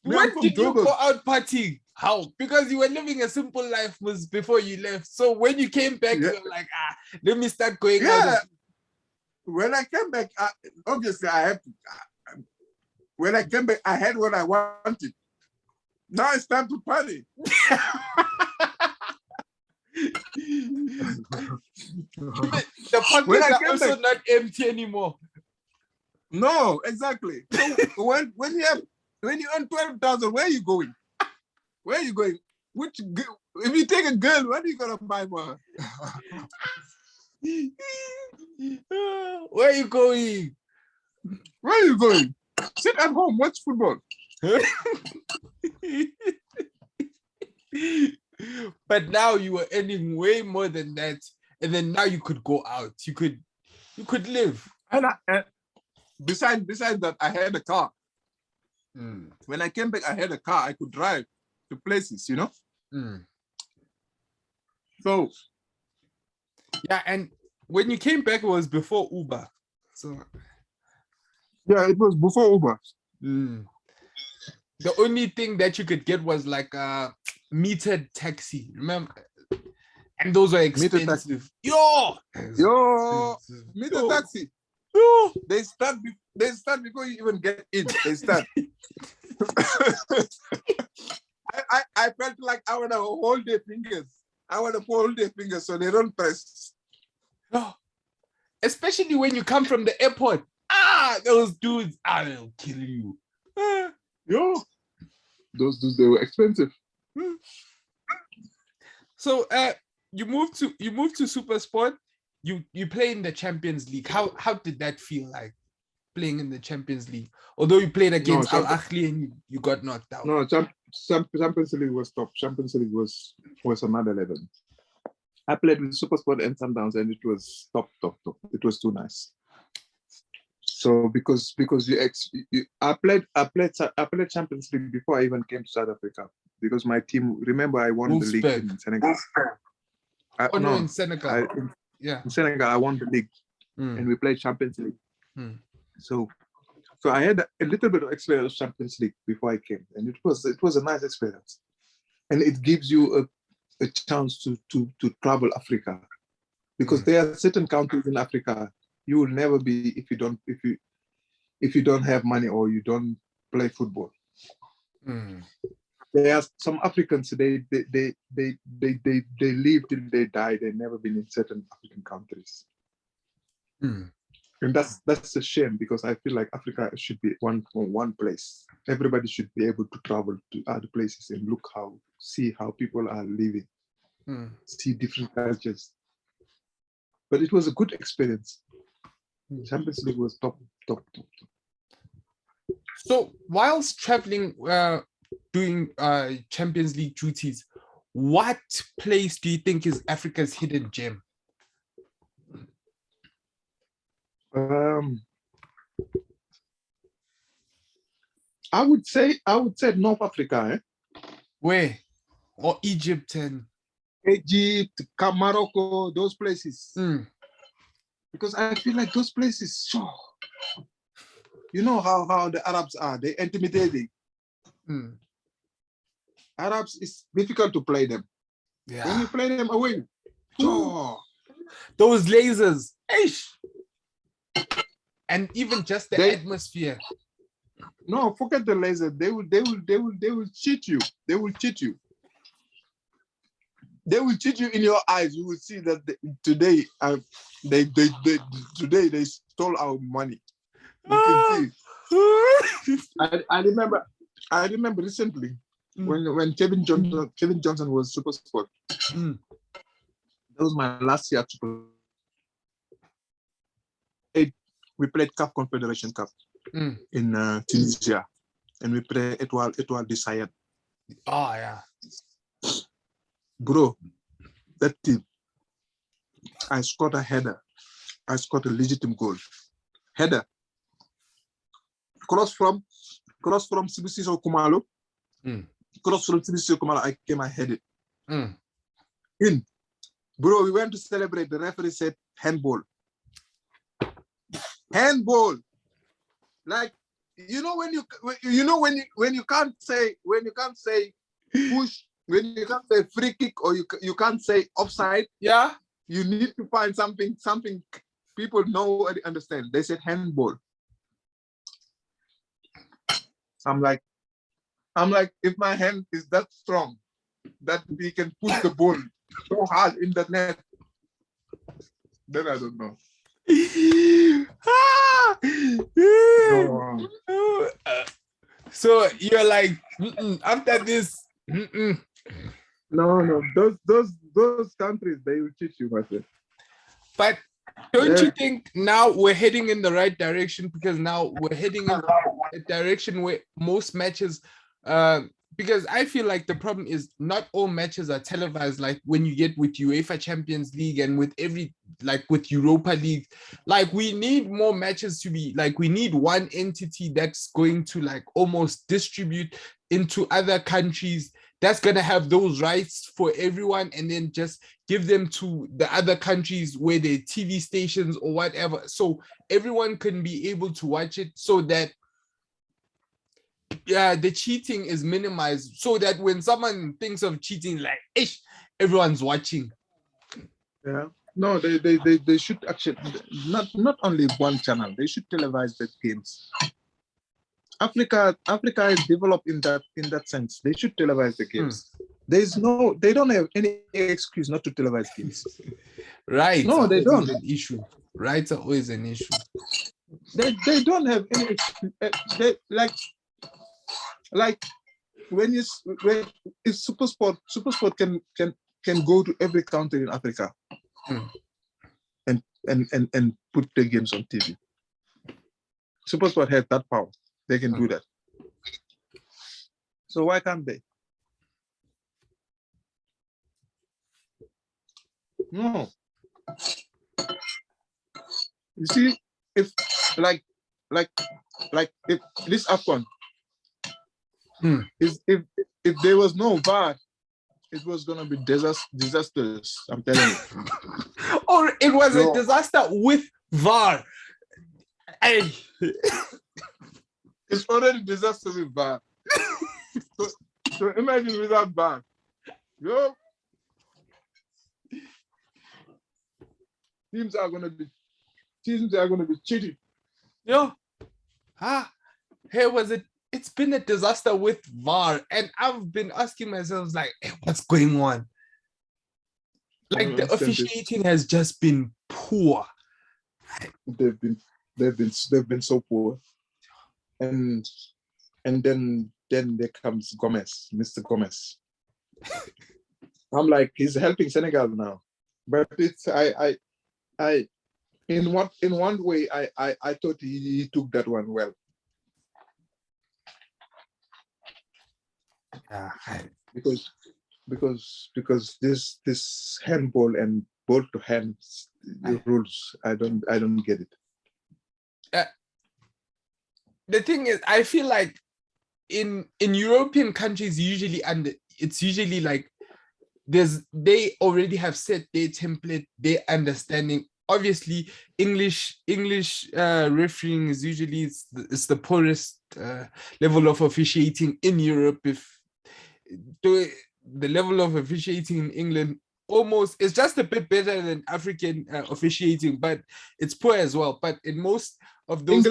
When did you go out partying? How? Because you were living a simple life before you left. So when you came back, you were like, let me start going out. When I came back, obviously I had to. When I came back, I had what I wanted. Now it's time to party. The pockets are also not empty anymore. No, exactly. So when you earn 12,000, where are you going? Where are you going? If you take a girl, what are you gonna buy for her? Where are you going? Where are you going? Sit at home, watch football. But now you were earning way more than that, and then now you could go out. You could live. And besides that, I had a car. Mm. When I came back, I had a car. I could drive to places, you know. Mm. So Yeah, and when you came back, it was before Uber. So yeah, it was before Uber. the only thing that you could get was like a metered taxi. Remember? And those were expensive. Yo, Meter taxi. Yo. They start before you even get in. They start. I felt like I want to hold their fingers. So they don't press. Oh. Especially when you come from the airport. Those dudes, they'll kill you. Yo, those dudes, they were expensive. So you moved to Super Sport. You play in the Champions League. How did that feel like playing in the Champions League? Although you played against Al Ahly and you got knocked out. No, Champions League was top. Champions League was another level. I played with Super Sport and Sundowns, and it was top. It was too nice. So because I played Champions League before I even came to South Africa, because my team, remember, I won the league in Senegal. In Senegal. In Senegal, I won the league, and we played Champions League. So I had a little bit of experience of Champions League before I came, and it was a nice experience, and it gives you a chance to travel Africa, because there are certain countries in Africa you will never be if you don't have money or you don't play football. There are some Africans, they live till they die. They've never been in certain African countries. And that's a shame, because I feel like Africa should be one place. Everybody should be able to travel to other places and see how people are living, see different cultures. But it was a good experience. Champions League was top. So whilst traveling, doing Champions League duties, what place do you think is Africa's hidden gem? I would say North Africa. Where? Or Egypt and Egypt, Morocco, those places. Because I feel like those places, you know how the Arabs are. They're intimidating. Arabs, it's difficult to play them. Yeah. When you play them away, those lasers. And even just the atmosphere. No, forget the laser. They will cheat you. They will cheat you. They will cheat you in your eyes. You will see that today they stole our money. You can see. I remember recently when Kevin Johnson was Super Sport. That was my last year at Super. We played CAF Confederation Cup in Tunisia, and we played Etoile de Sayed. Oh yeah. Bro, that team, I scored a header. I scored a legitimate goal. Header. Cross from Sibisiso Kumalo. Cross from Sibisiso Kumalo, I headed. In. Bro, we went to celebrate. The referee said handball. Handball. Like, when you can't say push, when you can't say free kick, or you can't say offside. Yeah. You need to find something people know and understand. They said handball. I'm like, if my hand is that strong that we can push the ball so hard in the net, then I don't know. So you're like, after this, No, those countries, they will cheat you, my friend. But don't you think now we're heading in the right direction? Because now we're heading in a direction where most matches because I feel like the problem is not all matches are televised. Like when you get with UEFA Champions League and with with Europa League, like we need more matches to be like, we need one entity that's going to like almost distribute into other countries, that's going to have those rights for everyone, and then just give them to the other countries where they're TV stations or whatever, so everyone can be able to watch it, so that the cheating is minimized, so that when someone thinks of cheating, like, ish, everyone's watching. Yeah. No, they should actually not only one channel. They should televise the games. Africa is developed in that sense. They should televise the games. They don't have any excuse not to televise games. Right. No, they don't. An issue. Rights are always an issue. They don't have any excuse. They like when if Supersport can go to every country in Africa and put the games on TV. Supersport has that power. They can do that. So why can't they? No. You see, if like if this AFCON, if there was no VAR, it was gonna be disastrous. I'm telling you. Or it was a disaster with VAR. Hey. It's already disaster with VAR. so imagine without VAR. Yo, teams are gonna be cheating. Yo, it's been a disaster with VAR, and I've been asking myself, like, hey, what's going on? Like, the officiating has just been poor. They've been so poor. And then there comes Gomez, Mr. Gomez. I'm like, he's helping Senegal now. But it's I in one way I thought he took that one well. Yeah. Because this handball and ball to hand rules, I don't get it. The thing is, I feel like in European countries, it's usually like they already have set their template, their understanding. Obviously, English refereeing is usually it's the poorest level of officiating in Europe. If the level of officiating in England almost is just a bit better than African officiating, but it's poor as well. But in most of those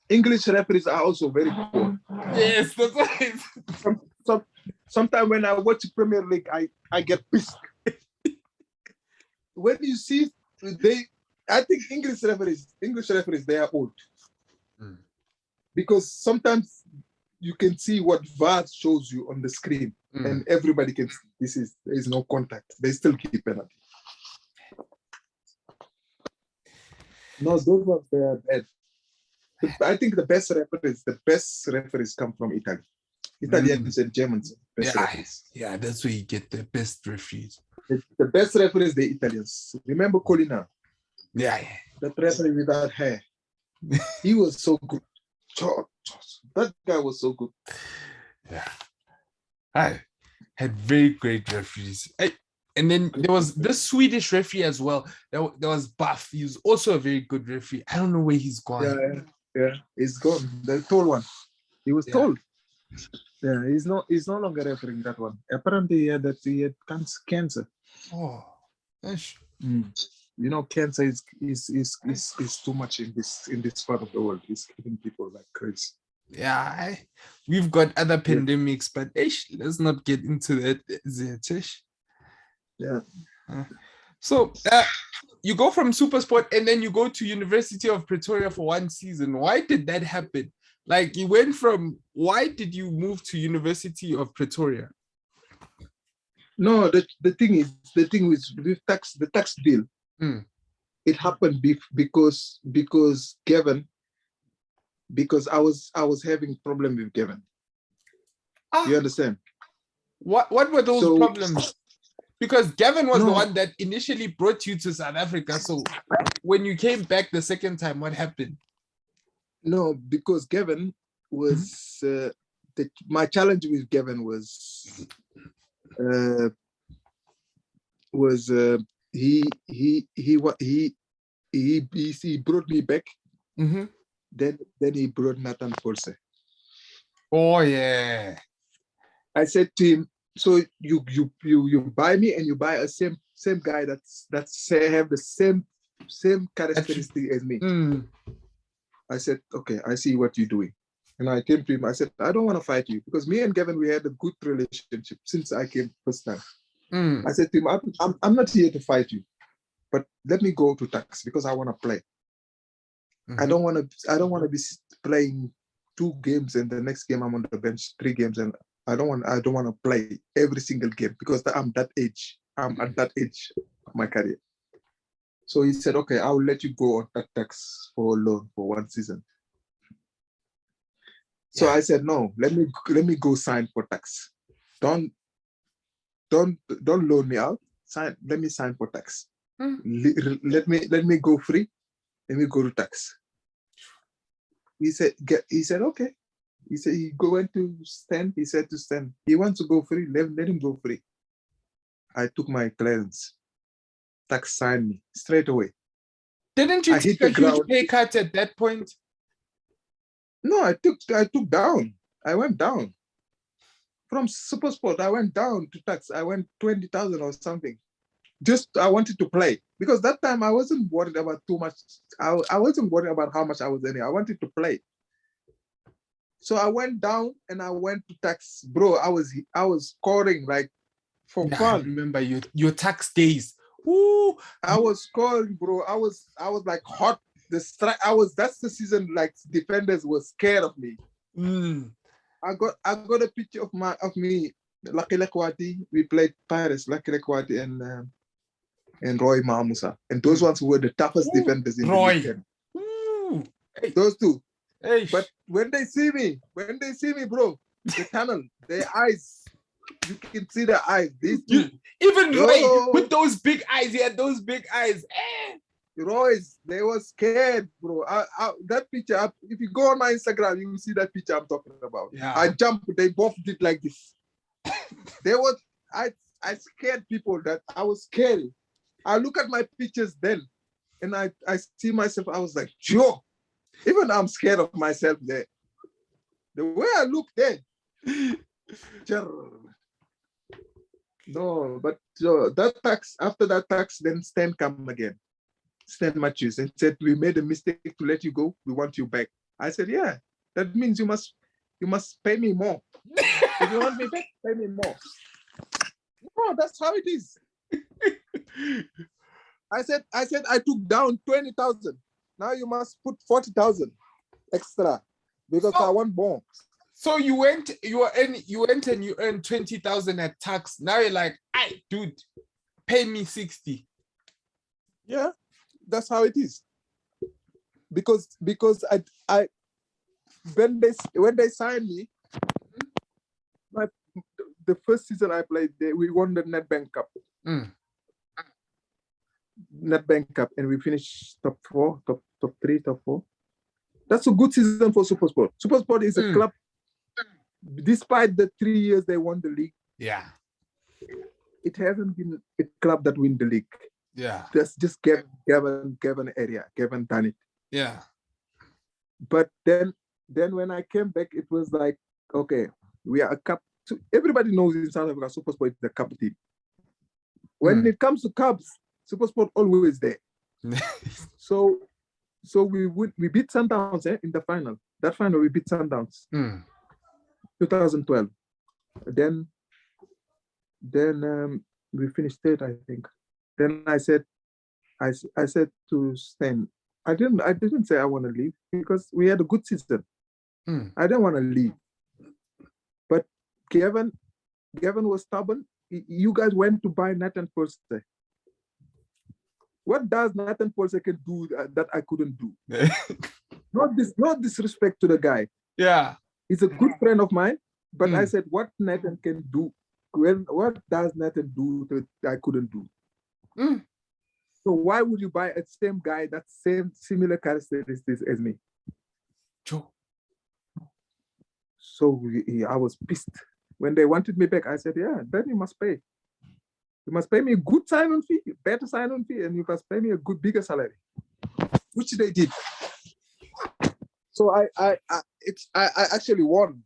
English referees are also very poor. Yes, that's right. Sometimes when I watch Premier League, I get pissed. When you see I think English referees, they are old. Because sometimes you can see what VAR shows you on the screen, and everybody can see there is no contact. They still keep penalty. No, those ones, they are bad. I think the best referees come from Italy. Italians and Germans. Referees. Yeah, that's where you get the best referees. The best referees, the Italians. Remember Colina? Yeah. That referee without hair. He was so good. That guy was so good. Yeah. I had very great referees. And then there was this Swedish referee as well. There was Buff. He was also a very good referee. I don't know where he's gone. Yeah, he's gone. The tall one. He was tall. Yeah, he's no longer refereeing that one. Apparently, he had cancer. Oh, gosh. You know, cancer is too much in this part of the world. It's killing people like crazy. Yeah, we've got other pandemics, but let's not get into that. Yeah. So you go from Supersport and then you go to University of Pretoria for one season. Why did that happen? Like, you went from, why did you move to University of Pretoria? No, the thing is with the tax deal. It happened because Gavin, because I was having problem with Gavin. You understand? What were those So- problems? Because Gavin was the No. one that initially brought you to South Africa. So when you came back the second time, what happened? No, because Gavin was my challenge with Gavin was he brought me back. Mm-hmm. Then he brought Nathan Forse. Oh yeah. I said to him, so you buy me and you buy a same guy that's have the same characteristic as me. Mm. I said, okay, I see what you're doing. And I came to him, I said, I don't want to fight you because me and Gavin, we had a good relationship since I came first time. Mm. I said to him, I'm not here to fight you, but let me go to tax because I want to play. Mhm. I don't want to be playing 2 games and the next game I'm on the bench 3 games, and I don't want to play every single game because I'm that age. I'm at that age of my career. So he said, okay, I'll let you go on that tax for a loan for 1 season. So I said, no, let me go sign for tax. Don't loan me out. Let me sign for tax. Let me go free. Let me go to tax. He said, okay. He said he went to Stan. He said to Stan, he wants to go free. Let him go free. I took my clearance. Tax signed me straight away. Didn't you I take hit the a huge ground. pay cut at that point? No, I took down. I went down. From Supersport, I went down to tax. I went 20,000 or something. Just I wanted to play because that time I wasn't worried about too much. I wasn't worried about how much I was earning. I wanted to play. So I went down and I went to tax, bro. I was scoring like for Yeah, I fun. remember your tax days. Ooh. I was scoring, bro. I was like hot. That's the season like defenders were scared of me. Mm. I got a picture of me, Lucky Lekwati. We played Paris, Lucky Lekwati and Roy Mamusa. And those ones were the toughest defenders in Roy. the league. Ooh. Hey. Those two. Hey. But when they see me, bro, the tunnel, their eyes, you can see their eyes. These two. Even Roy Yo. with those big eyes, he had those big eyes. Roy's, they were scared, bro. That picture, if you go on my Instagram, you will see that picture I'm talking about. Yeah. I jumped, they both did like this. I scared people that I was scary. I look at my pictures then, and I see myself, I was like, Joe, even I'm scared of myself there. The way I look there. No, but after that tax, then Stan come again. Stan Matthews and said, we made a mistake to let you go. We want you back. I said, yeah, that means you must pay me more. If you want me back, pay me more. No, that's how it is. I said I took down 20,000. Now you must put 40,000 extra because I want more. So you went and you earned 20,000 at tax. Now you're like, hey, dude, pay me 60. Yeah, that's how it is. Because I when they signed me, the first season I played, we won the Nedbank Cup. Nedbank Cup, and we finished top 3, top 4. That's a good season for Supersport. Supersport is a club. Despite the 3 years they won the league, yeah, it hasn't been a club that win the league. Yeah, That's just Gavin area. Gavin done it. Yeah. But then when I came back, it was like, okay, we are a cup. So everybody knows in South Africa, Supersport is the cup team. When it comes to cups, Supersport always there. So we beat Sundowns in the final. That final we beat Sundowns. 2012. Then we finished third, I think. Then I said to Stan, I didn't say I want to leave because we had a good season. I didn't want to leave. But Gavin was stubborn. You guys went to buy Nathan Forse. What does Nathan Forse can do that I couldn't do? Not disrespect to the guy. Yeah. He's a good friend of mine. But I said, what Nathan can do, what does Nathan do that I couldn't do? So why would you buy a same guy that same similar characteristics as me? Sure. So I was pissed. When they wanted me back, I said, yeah, then you must pay. You must pay me a good sign-on fee, better sign-on fee, and you must pay me a good, bigger salary, which they did. So I actually won.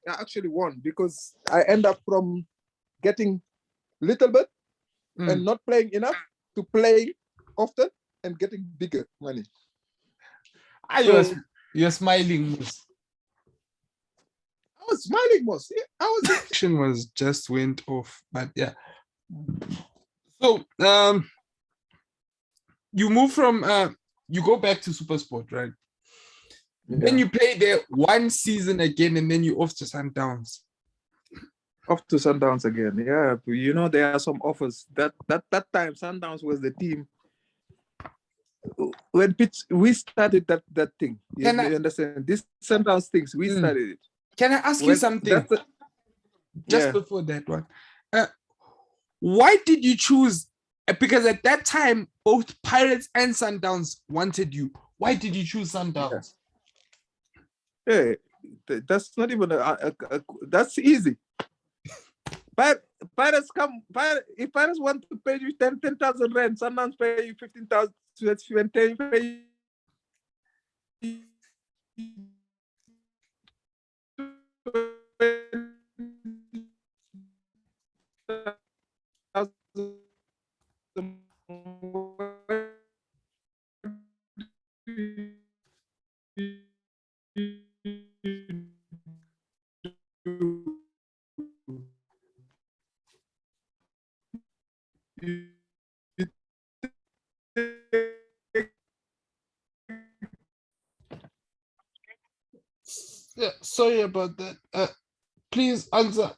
I actually won because I end up from getting little bit and not playing enough to playing often and getting bigger money. You're smiling. I was smiling most. I was. Action was just went off, but yeah. So you move from you go back to Supersport, right? Yeah. Then you play there one season again, and then you off to Sundowns. Off to Sundowns again, yeah. You know, there are some offers. That time, Sundowns was the team. When we started that thing, you understand? This Sundowns things, we started it. Can I ask you something? Just before that one, why did you choose? Because at that time, both Pirates and Sundowns wanted you. Why did you choose Sundowns? Yeah, that's not even that's easy. Pirates if Pirates want to pay you 10,000 rand, Sundowns pay you 15,000. Pay Yeah, sorry about that. Please answer.